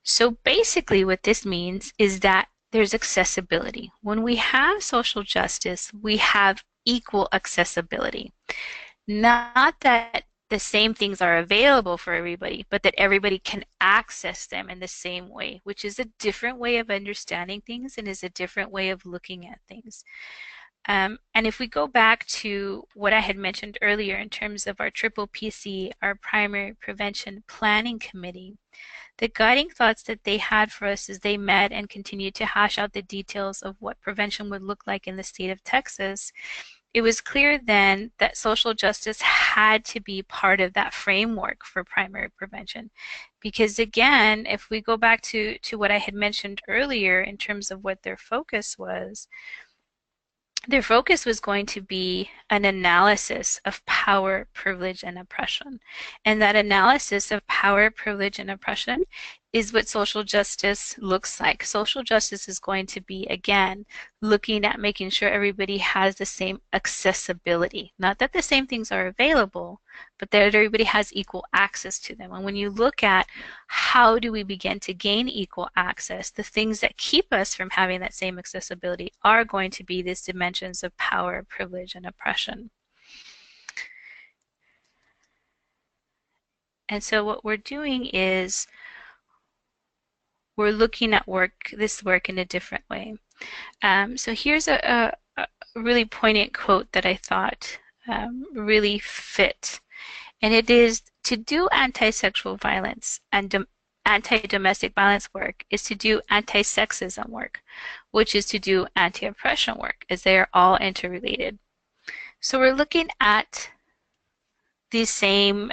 So basically what this means is that there's accessibility. When we have social justice, we have equal accessibility. Not that the same things are available for everybody, but that everybody can access them in the same way, which is a different way of understanding things and is a different way of looking at things. And if we go back to what I had mentioned earlier in terms of our triple PC, our Primary Prevention Planning Committee, the guiding thoughts that they had for us as they met and continued to hash out the details of what prevention would look like in the state of Texas, it was clear then that social justice had to be part of that framework for primary prevention. Because again, if we go back to what I had mentioned earlier in terms of what their focus was, their focus was going to be an analysis of power, privilege, and oppression. And that analysis of power, privilege, and oppression is what social justice looks like. Social justice is going to be, again, looking at making sure everybody has the same accessibility. Not that the same things are available, but that everybody has equal access to them. And when you look at how do we begin to gain equal access, the things that keep us from having that same accessibility are going to be these dimensions of power, privilege, and oppression. And so what we're doing is we're looking at this work in a different way. So here's a really poignant quote that I thought really fit. And it is, to do anti-sexual violence and anti-domestic violence work is to do anti-sexism work, which is to do anti-oppression work, as they are all interrelated. So we're looking at these same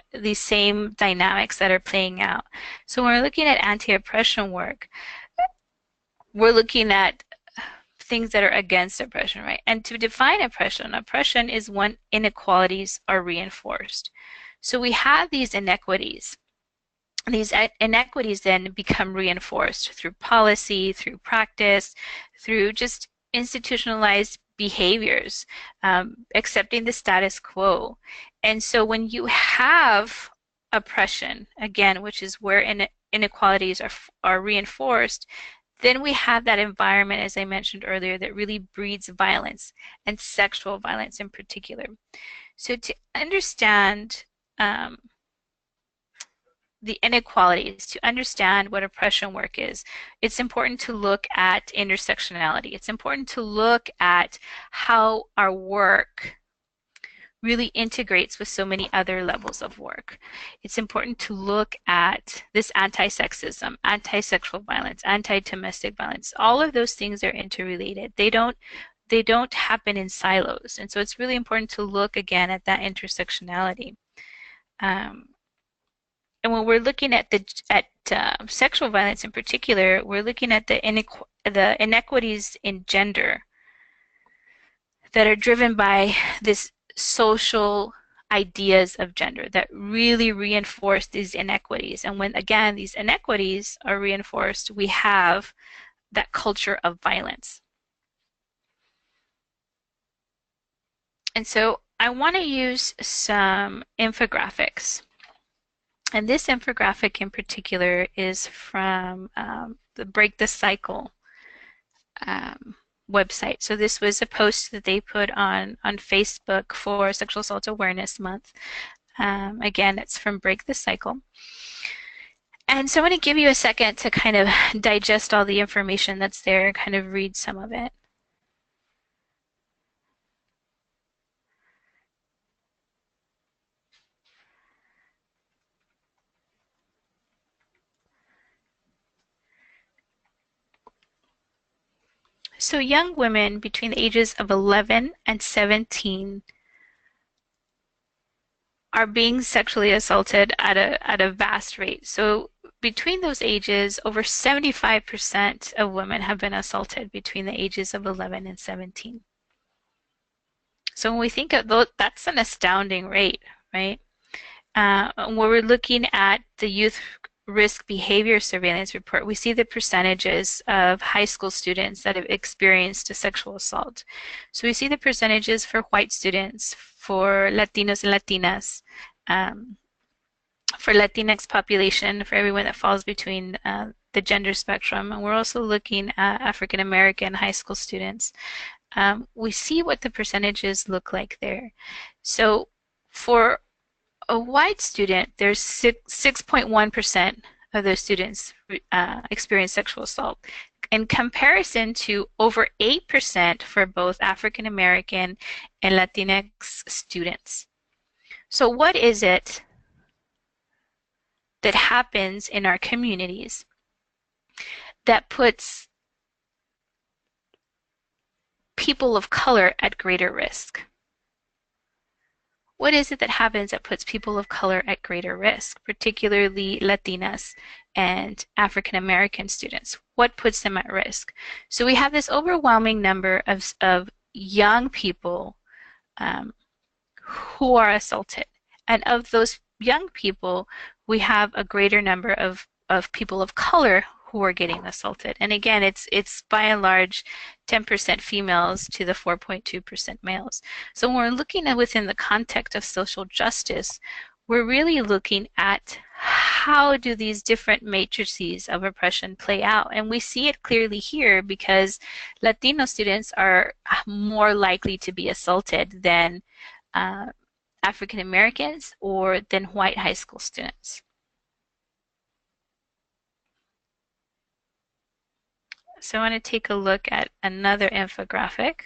dynamics that are playing out. So when we're looking at anti-oppression work, we're looking at things that are against oppression, right? And to define oppression, oppression is when inequalities are reinforced. So we have these inequities. These inequities then become reinforced through policy, through practice, through just institutionalized behaviors, accepting the status quo. And so when you have oppression, again, which is where inequalities are reinforced, then we have that environment, as I mentioned earlier, that really breeds violence, and sexual violence in particular. So to understand the inequalities, to understand what oppression work is, it's important to look at intersectionality. It's important to look at how our work really integrates with so many other levels of work. It's important to look at this anti-sexism, anti-sexual violence, anti-domestic violence. All of those things are interrelated. They don't happen in silos. And so it's really important to look again at that intersectionality. And when we're looking at sexual violence in particular, we're looking at the inequities in gender that are driven by this social ideas of gender that really reinforce these inequities. And when, again, these inequities are reinforced, we have that culture of violence. And so I want to use some infographics. And this infographic in particular is from the Break the Cycle website. So this was a post that they put on Facebook for Sexual Assault Awareness Month. Again, it's from Break the Cycle. And so I'm going to give you a second to kind of digest all the information that's there and kind of read some of it. So young women between the ages of 11 and 17 are being sexually assaulted at a vast rate. So between those ages, over 75% of women have been assaulted between the ages of 11 and 17. So when we think of those, that's an astounding rate, right? When we're looking at the Youth Risk Behavior Surveillance Report, we see the percentages of high school students that have experienced a sexual assault. So we see the percentages for white students, for Latinos and Latinas, for Latinx population, for everyone that falls between the gender spectrum. And we're also looking at African American high school students. We see what the percentages look like there. So for a white student, there's 6.1% of those students experience sexual assault, in comparison to over 8% for both African American and Latinx students. So what is it that happens in our communities that puts people of color at greater risk? What is it that happens that puts people of color at greater risk, particularly Latinas and African American students? What puts them at risk? So we have this overwhelming number of young people who are assaulted. And of those young people, we have a greater number of of people of color who are getting assaulted. And again, it's by and large 10% females to the 4.2% males. So when we're looking at within the context of social justice, we're really looking at how do these different matrices of oppression play out. And we see it clearly here because Latino students are more likely to be assaulted than African Americans or than white high school students. So I want to take a look at another infographic.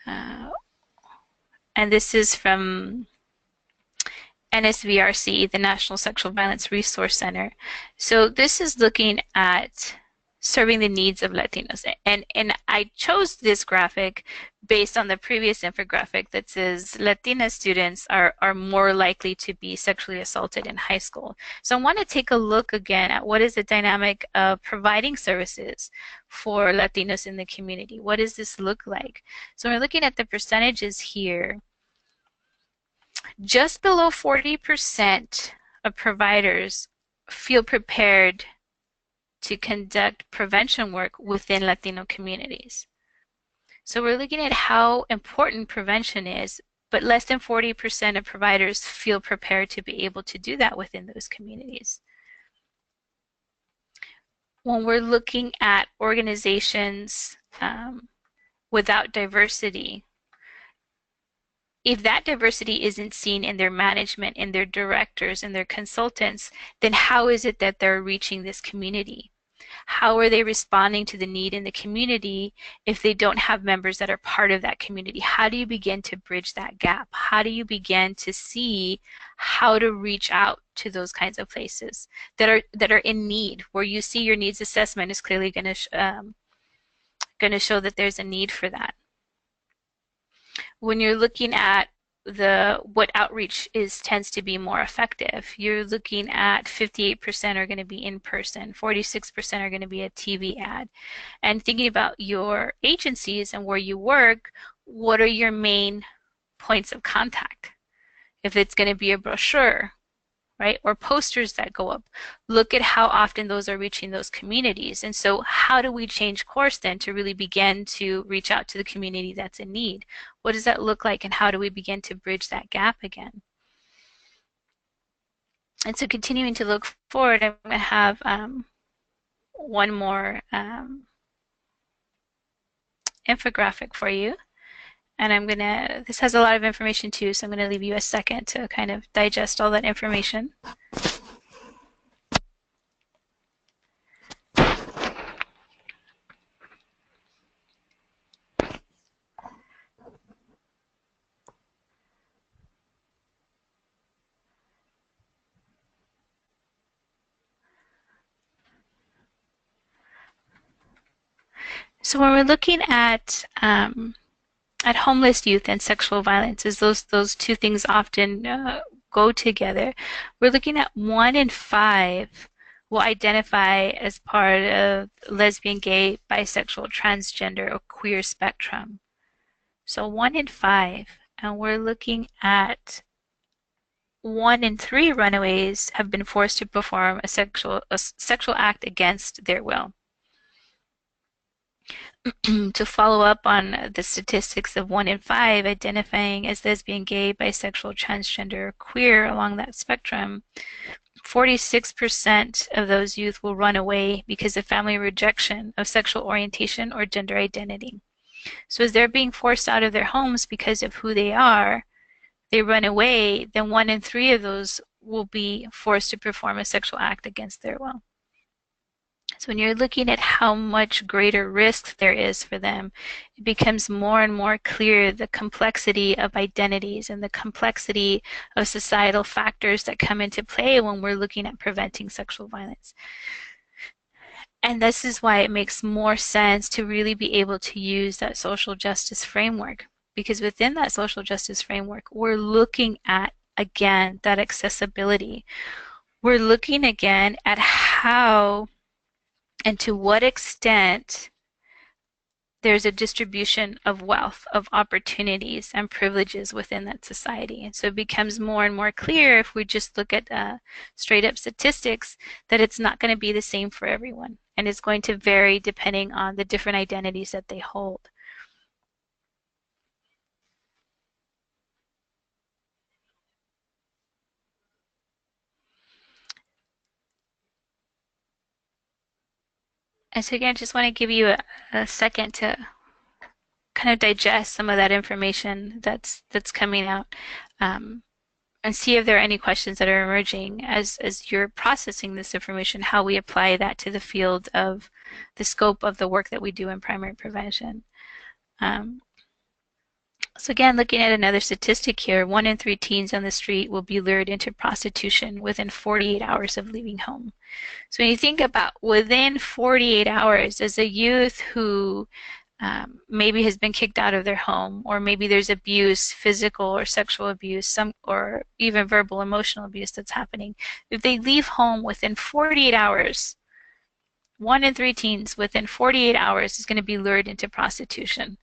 And this is from NSVRC, the National Sexual Violence Resource Center. So this is looking at serving the needs of Latinos. And I chose this graphic based on the previous infographic that says Latina students are more likely to be sexually assaulted in high school. So I want to take a look again at what is the dynamic of providing services for Latinos in the community. What does this look like? So we're looking at the percentages here. Just below 40% of providers feel prepared to conduct prevention work within Latino communities. So we're looking at how important prevention is, but less than 40% of providers feel prepared to be able to do that within those communities. When we're looking at organizations without diversity, if that diversity isn't seen in their management, in their directors, in their consultants, then how is it that they're reaching this community? How are they responding to the need in the community if they don't have members that are part of that community? How do you begin to bridge that gap? How do you begin to see how to reach out to those kinds of places that are in need, where you see your needs assessment is clearly going to show that there's a need for that? When you're looking at what outreach tends to be more effective, you're looking at 58% are going to be in person, 46% are going to be a TV ad. And thinking about your agencies and where you work, what are your main points of contact? If it's going to be a brochure, right, or posters that go up, look at how often those are reaching those communities. And so how do we change course then to really begin to reach out to the community that's in need? What does that look like, and how do we begin to bridge that gap again? And so continuing to look forward, I'm going to have one more infographic for you. And this has a lot of information too, so I'm going to leave you a second to kind of digest all that information. So when we're looking at homeless youth and sexual violence, as those two things often go together, we're looking at 1 in 5 will identify as part of lesbian, gay, bisexual, transgender, or queer spectrum. So 1 in 5, and we're looking at 1 in 3 runaways have been forced to perform a sexual act against their will. To follow up on the statistics of 1 in 5 identifying as lesbian, gay, bisexual, transgender, queer along that spectrum, 46% of those youth will run away because of family rejection of sexual orientation or gender identity. So as they're being forced out of their homes because of who they are, they run away, then 1 in 3 of those will be forced to perform a sexual act against their will. So when you're looking at how much greater risk there is for them, it becomes more and more clear the complexity of identities and the complexity of societal factors that come into play when we're looking at preventing sexual violence. And this is why it makes more sense to really be able to use that social justice framework, because within that social justice framework, we're looking at, again, that accessibility. We're looking again at how and to what extent there's a distribution of wealth, of opportunities and privileges within that society. And so it becomes more and more clear if we just look at straight up statistics that it's not going to be the same for everyone. And it's going to vary depending on the different identities that they hold. And so again, I just want to give you a second to kind of digest some of that information that's coming out. And see if there are any questions that are emerging as you're processing this information, how we apply that to the field of the scope of the work that we do in primary prevention. So again, looking at another statistic here, 1 in 3 teens on the street will be lured into prostitution within 48 hours of leaving home. So when you think about within 48 hours as a youth who maybe has been kicked out of their home, or maybe there's abuse, physical or sexual abuse, or even verbal, emotional abuse that's happening. If they leave home within 48 hours, 1 in 3 teens within 48 hours is going to be lured into prostitution.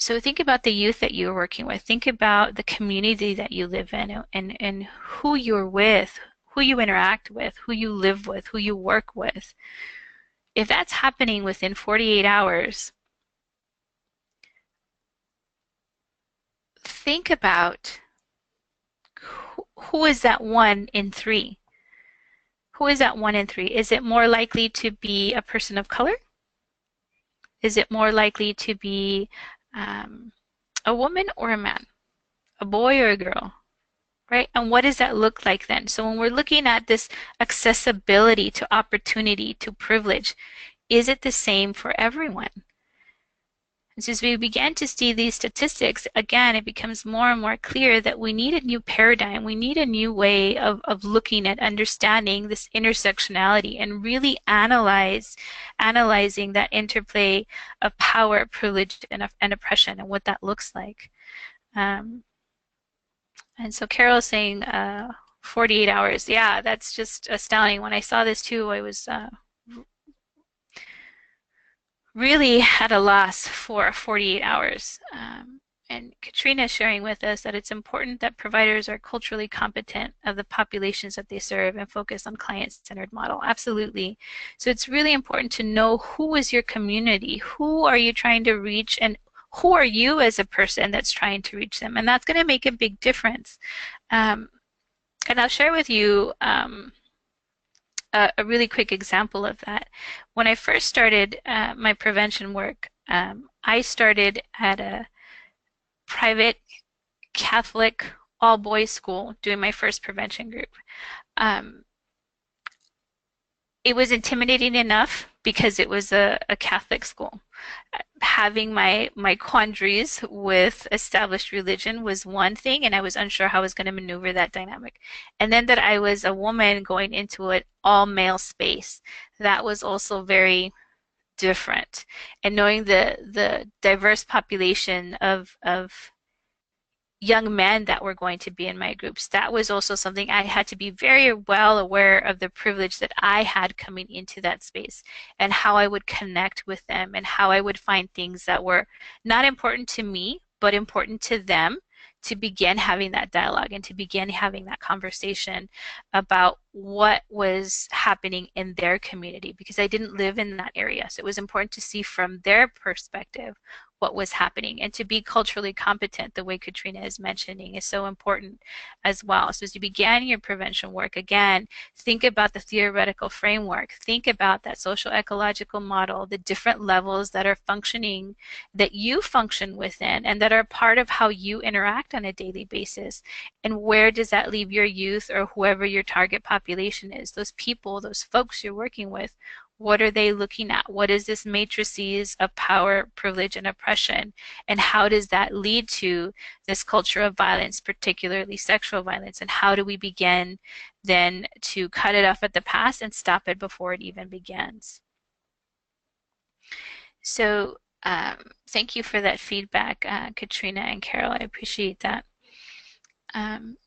So think about the youth that you're working with. Think about the community that you live in and who you're with, who you interact with, who you live with, who you work with. If that's happening within 48 hours, think about who is that 1 in 3? Who is that 1 in 3? Is it more likely to be a person of color? Is it more likely to be a woman or a man? A boy or a girl? Right? And what does that look like then? So when we're looking at this accessibility to opportunity, to privilege, is it the same for everyone? And so as we begin to see these statistics, again, it becomes more and more clear that we need a new paradigm. We need a new way of looking at understanding this intersectionality and really analyzing that interplay of power, privilege, and oppression and what that looks like. And so Carol's saying 48 hours. Yeah, that's just astounding. When I saw this too, I was really at a loss for 48 hours. And Katrina is sharing with us that it's important that providers are culturally competent of the populations that they serve and focus on client-centered model. Absolutely. So it's really important to know who is your community, who are you trying to reach, and who are you as a person that's trying to reach them. And that's going to make a big difference. And I'll share with you a really quick example of that. When I first started my prevention work, I started at a private Catholic all-boys school doing my first prevention group. It was intimidating enough because it was a Catholic school. Having my quandaries with established religion was one thing, and I was unsure how I was going to maneuver that dynamic. And then that I was a woman going into an all-male space, that was also very different. And knowing the diverse population of young men that were going to be in my groups, that was also something I had to be very well aware of, the privilege that I had coming into that space and how I would connect with them and how I would find things that were not important to me but important to them, to begin having that dialogue and to begin having that conversation about what was happening in their community, because I didn't live in that area. So it was important to see from their perspective what was happening, and to be culturally competent, the way Katrina is mentioning, is so important as well. So as you begin your prevention work, again, think about the theoretical framework, think about that social ecological model, the different levels that are functioning, that you function within, and that are part of how you interact on a daily basis. And where does that leave your youth or whoever your target population is, those people, those folks you're working with? What are they looking at? What is this matrices of power, privilege, and oppression? And how does that lead to this culture of violence, particularly sexual violence? And how do we begin then to cut it off at the pass and stop it before it even begins? So thank you for that feedback, Katrina and Carol. I appreciate that.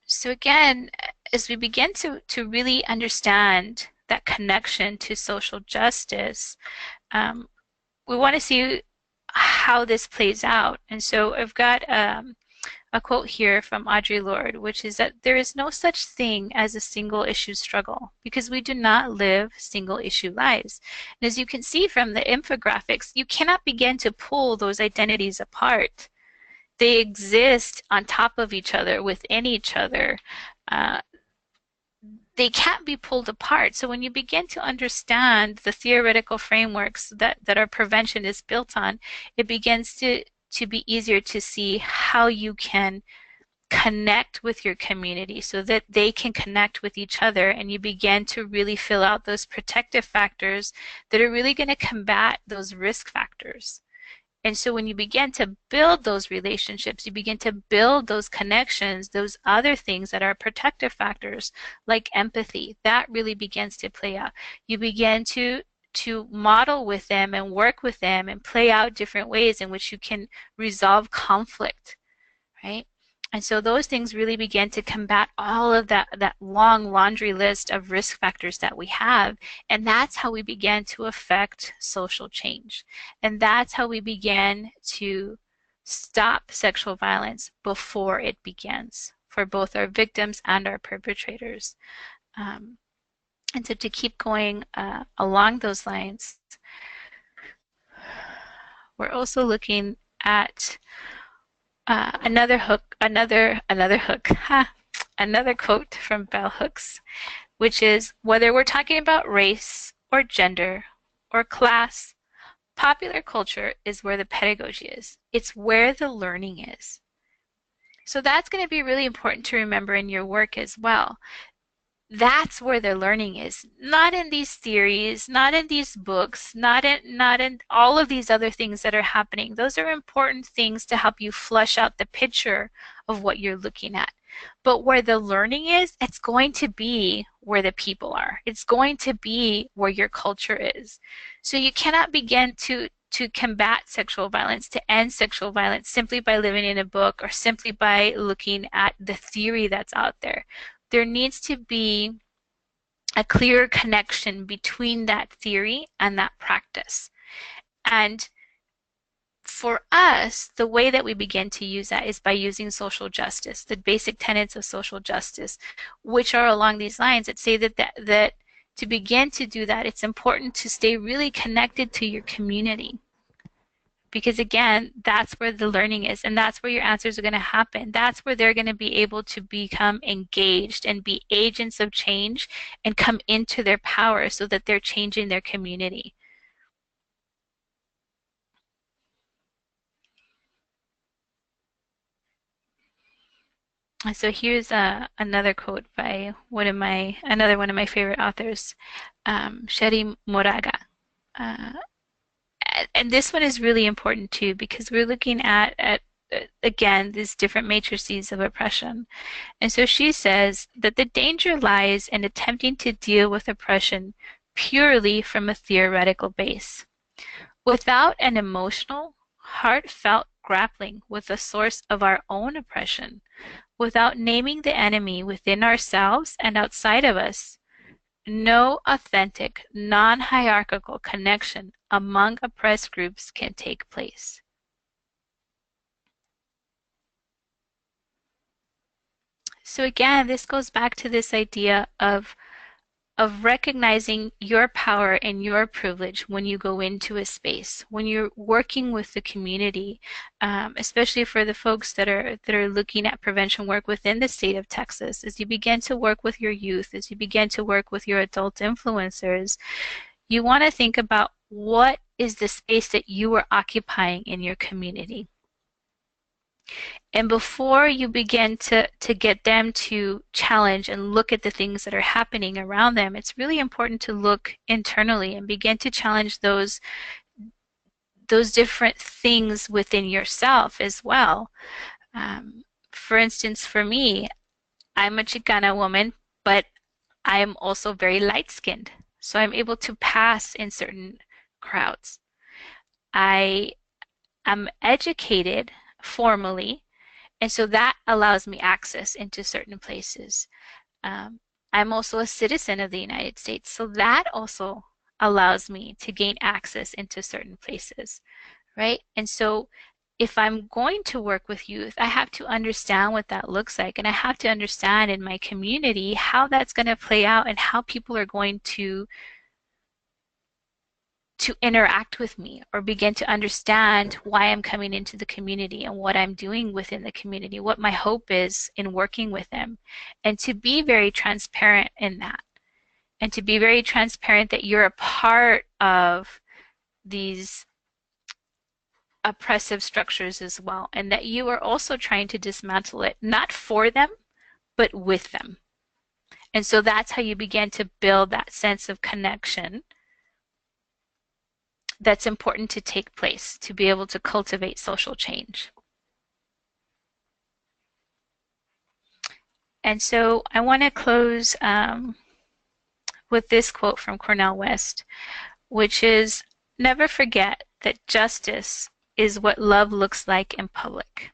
So again, as we begin to really understand that connection to social justice, we want to see how this plays out. And so I've got a quote here from Audre Lorde, which is that there is no such thing as a single issue struggle because we do not live single issue lives. And as you can see from the infographics, you cannot begin to pull those identities apart. They exist on top of each other, within each other. Uh, they can't be pulled apart. So when you begin to understand the theoretical frameworks that our prevention is built on, it begins to be easier to see how you can connect with your community so that they can connect with each other, and you begin to really fill out those protective factors that are really going to combat those risk factors. And so when you begin to build those relationships, you begin to build those connections, those other things that are protective factors like empathy, that really begins to play out. You begin to model with them and work with them and play out different ways in which you can resolve conflict, right? And so those things really begin to combat all of that long laundry list of risk factors that we have. And that's how we begin to affect social change. And that's how we begin to stop sexual violence before it begins for both our victims and our perpetrators. And so to keep going along those lines, we're also looking at another quote from Bell Hooks, which is, whether we're talking about race or gender or class, popular culture is where the pedagogy is. It's where the learning is. So that's going to be really important to remember in your work as well. That's where the learning is, not in these theories, not in these books, not in all of these other things that are happening. Those are important things to help you flush out the picture of what you're looking at. But where the learning is, it's going to be where the people are. It's going to be where your culture is. So you cannot begin to combat sexual violence, to end sexual violence simply by living in a book or simply by looking at the theory that's out there. There needs to be a clear connection between that theory and that practice. And for us, the way that we begin to use that is by using social justice, the basic tenets of social justice, which are along these lines that say that to begin to do that, it's important to stay really connected to your community. Because again, that's where the learning is, and that's where your answers are going to happen. That's where they're going to be able to become engaged and be agents of change and come into their power so that they're changing their community. So here's another quote by another one of my favorite authors, Sheri Moraga. Uh, and this one is really important too, because we're looking at again these different matrices of oppression. And so she says that the danger lies in attempting to deal with oppression purely from a theoretical base, without an emotional, heartfelt grappling with the source of our own oppression, without naming the enemy within ourselves and outside of us. No authentic, non-hierarchical connection among oppressed groups can take place. So again, this goes back to this idea of recognizing your power and your privilege when you go into a space, when you're working with the community, especially for the folks that are looking at prevention work within the state of Texas. As you begin to work with your youth, as you begin to work with your adult influencers, you want to think about what is the space that you are occupying in your community. And before you begin to get them to challenge and look at the things that are happening around them, it's really important to look internally and begin to challenge those different things within yourself as well. For instance, for me, I'm a Chicana woman, but I'm also very light-skinned. So I'm able to pass in certain crowds. I am educated formally, and so that allows me access into certain places. I'm also a citizen of the United States, so that also allows me to gain access into certain places, right? And so if I'm going to work with youth, I have to understand what that looks like, and I have to understand in my community how that's going to play out and how people are going to interact with me or begin to understand why I'm coming into the community and what I'm doing within the community, what my hope is in working with them, and to be very transparent in that, and to be very transparent that you're a part of these oppressive structures as well, and that you are also trying to dismantle it, not for them, but with them. And so that's how you begin to build that sense of connection that's important to take place to be able to cultivate social change. And so I want to close with this quote from Cornel West, which is, "Never forget that justice is what love looks like in public."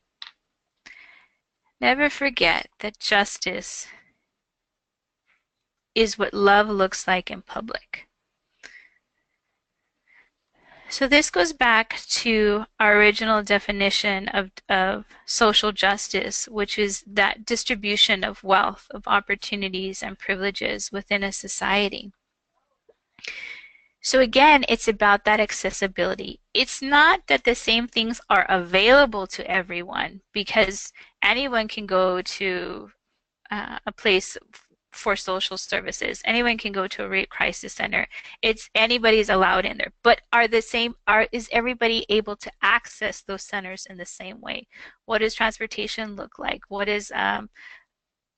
Never forget that justice is what love looks like in public. So this goes back to our original definition of social justice, which is that distribution of wealth, of opportunities and privileges within a society. So again, it's about that accessibility. It's not that the same things are available to everyone, because anyone can go to a place for social services. Anyone can go to a rape crisis center. It's anybody's allowed in there. But is everybody able to access those centers in the same way? What does transportation look like?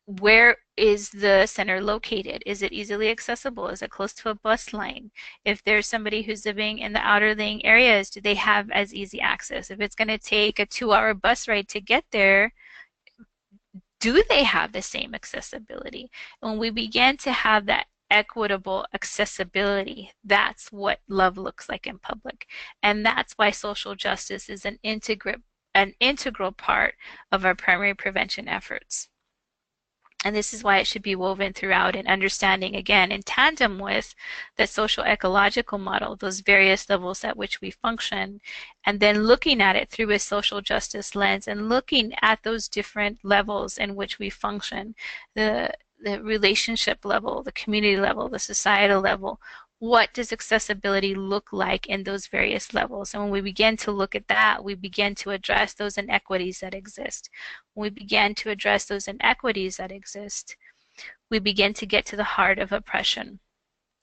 Where is the center located? Is it easily accessible? Is it close to a bus line? If there's somebody who's living in the outer laying areas, do they have as easy access? If it's going to take a 2-hour bus ride to get there, do they have the same accessibility? When we begin to have that equitable accessibility, that's what love looks like in public. And that's why social justice is an integral part of our primary prevention efforts. And this is why it should be woven throughout, and understanding, again, in tandem with the social ecological model, those various levels at which we function, and then looking at it through a social justice lens and looking at those different levels in which we function, the relationship level, the community level, the societal level. What does accessibility look like in those various levels? And when we begin to look at that, we begin to address those inequities that exist. When we begin to address those inequities that exist, we begin to get to the heart of oppression.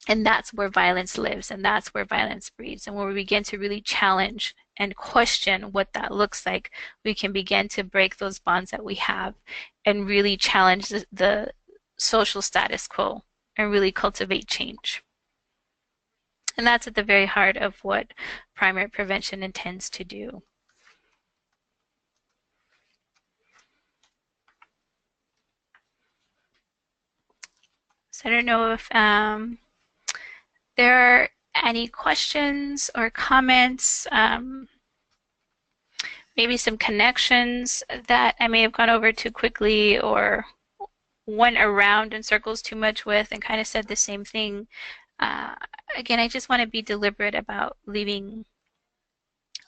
And that's where violence lives, and that's where violence breeds. And when we begin to really challenge and question what that looks like, we can begin to break those bonds that we have and really challenge the social status quo and really cultivate change. And that's at the very heart of what primary prevention intends to do. So I don't know if there are any questions or comments, maybe some connections that I may have gone over too quickly or went around in circles too much with and kind of said the same thing. Again, I just want to be deliberate about leaving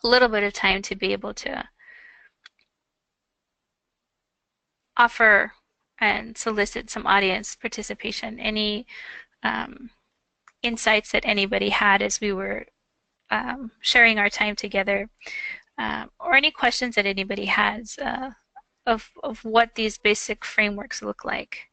a little bit of time to be able to offer and solicit some audience participation. Any insights that anybody had as we were sharing our time together, or any questions that anybody has of what these basic frameworks look like.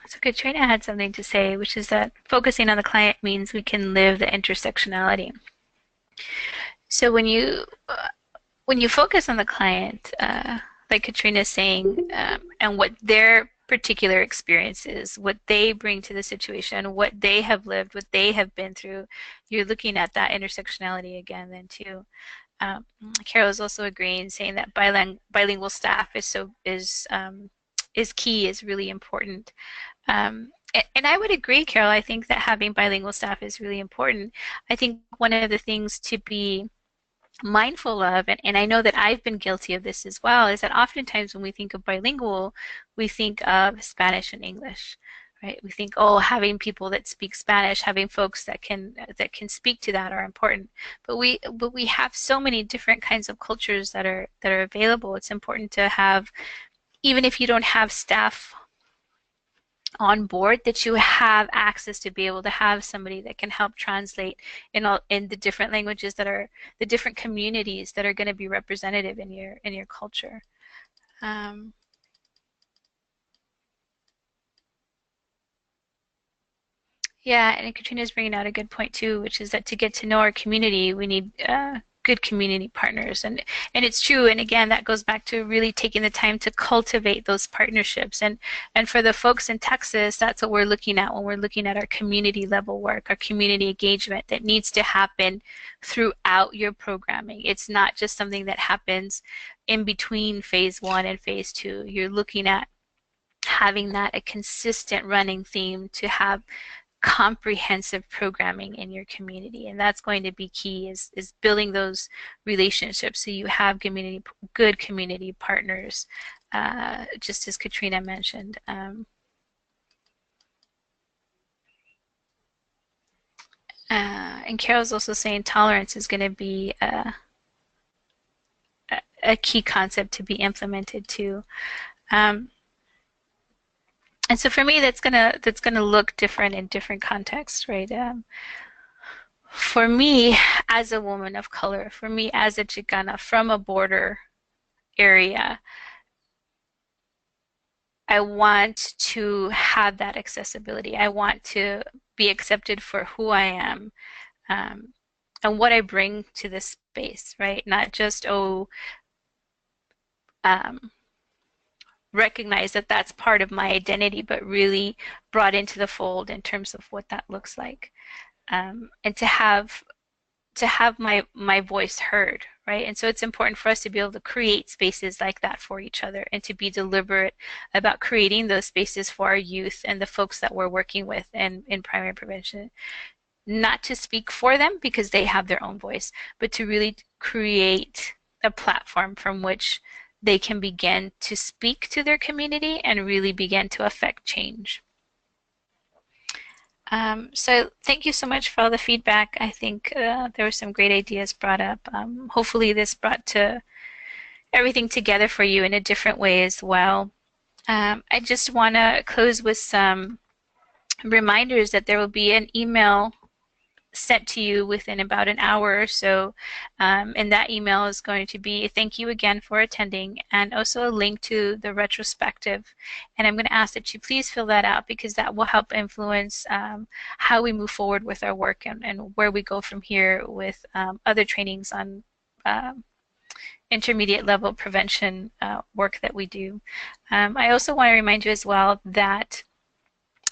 So Katrina had something to say, which is that focusing on the client means we can live the intersectionality. So when you focus on the client, like Katrina is saying, and what their particular experience is, what they bring to the situation, what they have lived, what they have been through, you're looking at that intersectionality again then too. Carol is also agreeing, saying that bilingual staff is key, is really important. And I would agree, Carol. I think that having bilingual staff is really important. I think one of the things to be mindful of, and I know that I've been guilty of this as well, is that oftentimes when we think of bilingual, we think of Spanish and English, right? We think, oh, having people that speak Spanish, having folks that can speak to that are important. But we have so many different kinds of cultures that are available. It's important to have, even if you don't have staff on board, that you have access to be able to have somebody that can help translate in the different languages that are the different communities that are going to be representative in your culture. Um, Yeah, and Katrina's bringing out a good point too, which is that to get to know our community, we need good community partners, and it's true. And again, that goes back to really taking the time to cultivate those partnerships. And for the folks in Texas, that's what we're looking at when we're looking at our community level work, our community engagement that needs to happen throughout your programming. It's not just something that happens in between phase one and phase two. You're looking at having that a consistent running theme to have comprehensive programming in your community, and that's going to be key is building those relationships so you have good community partners, just as Katrina mentioned. And Carol's also saying tolerance is going to be a key concept to be implemented too. Um, and so for me, that's gonna look different in different contexts, right? For me, as a woman of color, for me as a Chicana from a border area, I want to have that accessibility. I want to be accepted for who I am, um, and what I bring to this space, right? Not just, um, recognize that that's part of my identity, but really brought into the fold in terms of what that looks like. And to have my voice heard, right? And so it's important for us to be able to create spaces like that for each other and to be deliberate about creating those spaces for our youth and the folks that we're working with in primary prevention. Not to speak for them because they have their own voice, but to really create a platform from which they can begin to speak to their community and really begin to affect change. So thank you so much for all the feedback. I think there were some great ideas brought up. Hopefully this brought to everything together for you in a different way as well. I just want to close with some reminders that there will be an email sent to you within about an hour or so. And that email is going to be thank you again for attending and also a link to the retrospective. And I'm going to ask that you please fill that out because that will help influence how we move forward with our work and where we go from here with other trainings on intermediate level prevention work that we do. I also want to remind you as well that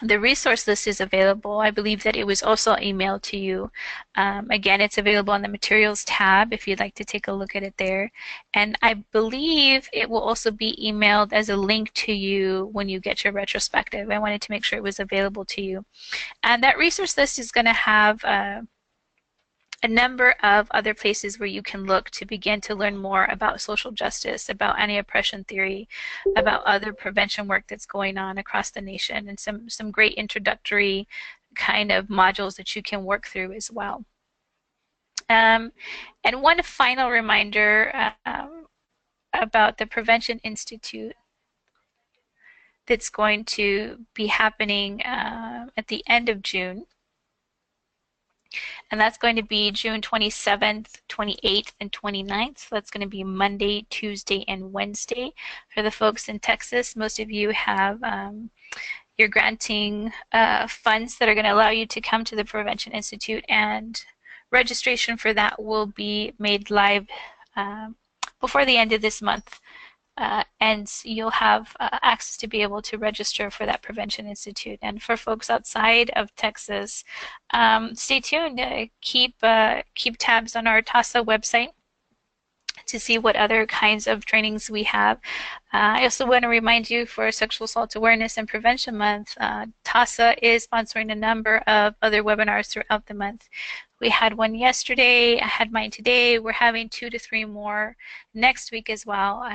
the resource list is available. I believe that it was also emailed to you. Again, it's available on the materials tab if you'd like to take a look at it there. And I believe it will also be emailed as a link to you when you get your retrospective. I wanted to make sure it was available to you. And that resource list is going to have a number of other places where you can look to begin to learn more about social justice, about anti-oppression theory, about other prevention work that's going on across the nation, and some great introductory kind of modules that you can work through as well. And one final reminder about the Prevention Institute that's going to be happening at the end of June. And that's going to be June 27th, 28th, and 29th. So that's going to be Monday, Tuesday, and Wednesday. For the folks in Texas, most of you have you're granting funds that are going to allow you to come to the Prevention Institute, and registration for that will be made live before the end of this month. And you'll have access to be able to register for that Prevention Institute. And for folks outside of Texas, stay tuned. Keep tabs on our TAASA website to see what other kinds of trainings we have. I also want to remind you for Sexual Assault Awareness and Prevention Month, TAASA is sponsoring a number of other webinars throughout the month. We had one yesterday, I had mine today, we're having 2 to 3 more next week as well.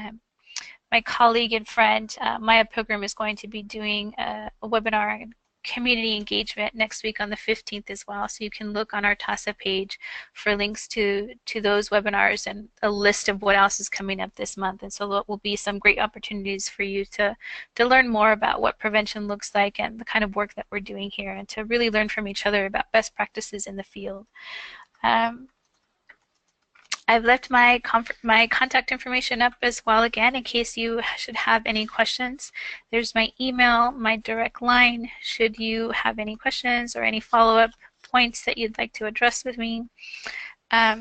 My colleague and friend, Maya Pilgrim, is going to be doing a webinar on community engagement next week on the 15th as well. So you can look on our TAASA page for links to those webinars and a list of what else is coming up this month. And so there will be some great opportunities for you to learn more about what prevention looks like and the kind of work that we're doing here, and to really learn from each other about best practices in the field. I've left my contact information up as well again in case you should have any questions. There's my email, my direct line, should you have any questions or any follow-up points that you'd like to address with me. A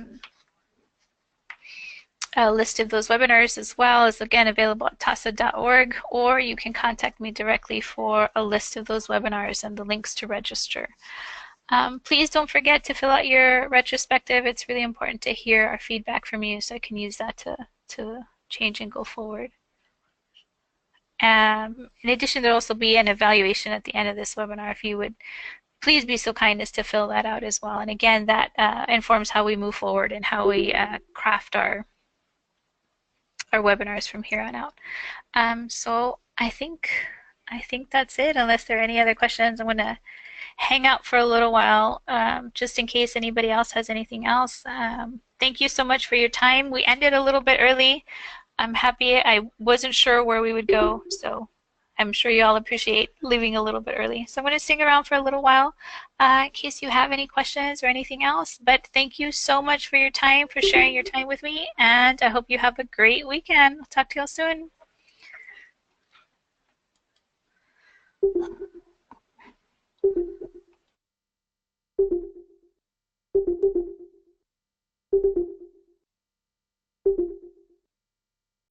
list of those webinars as well is again available at taasa.org, or you can contact me directly for a list of those webinars and the links to register. Please don't forget to fill out your retrospective. It's really important to hear our feedback from you so I can use that to change and go forward. In addition, there will also be an evaluation at the end of this webinar. If you would please be so kind as to fill that out as well. And again, that informs how we move forward and how we craft our webinars from here on out. So I think that's it. Unless there are any other questions, I'm going to hang out for a little while just in case anybody else has anything else. Thank you so much for your time. We ended a little bit early. I'm happy. I wasn't sure where we would go, so I'm sure you all appreciate leaving a little bit early. So I'm going to sing around for a little while in case you have any questions or anything else. But thank you so much for your time, for sharing your time with me, and I hope you have a great weekend. I'll talk to you all soon.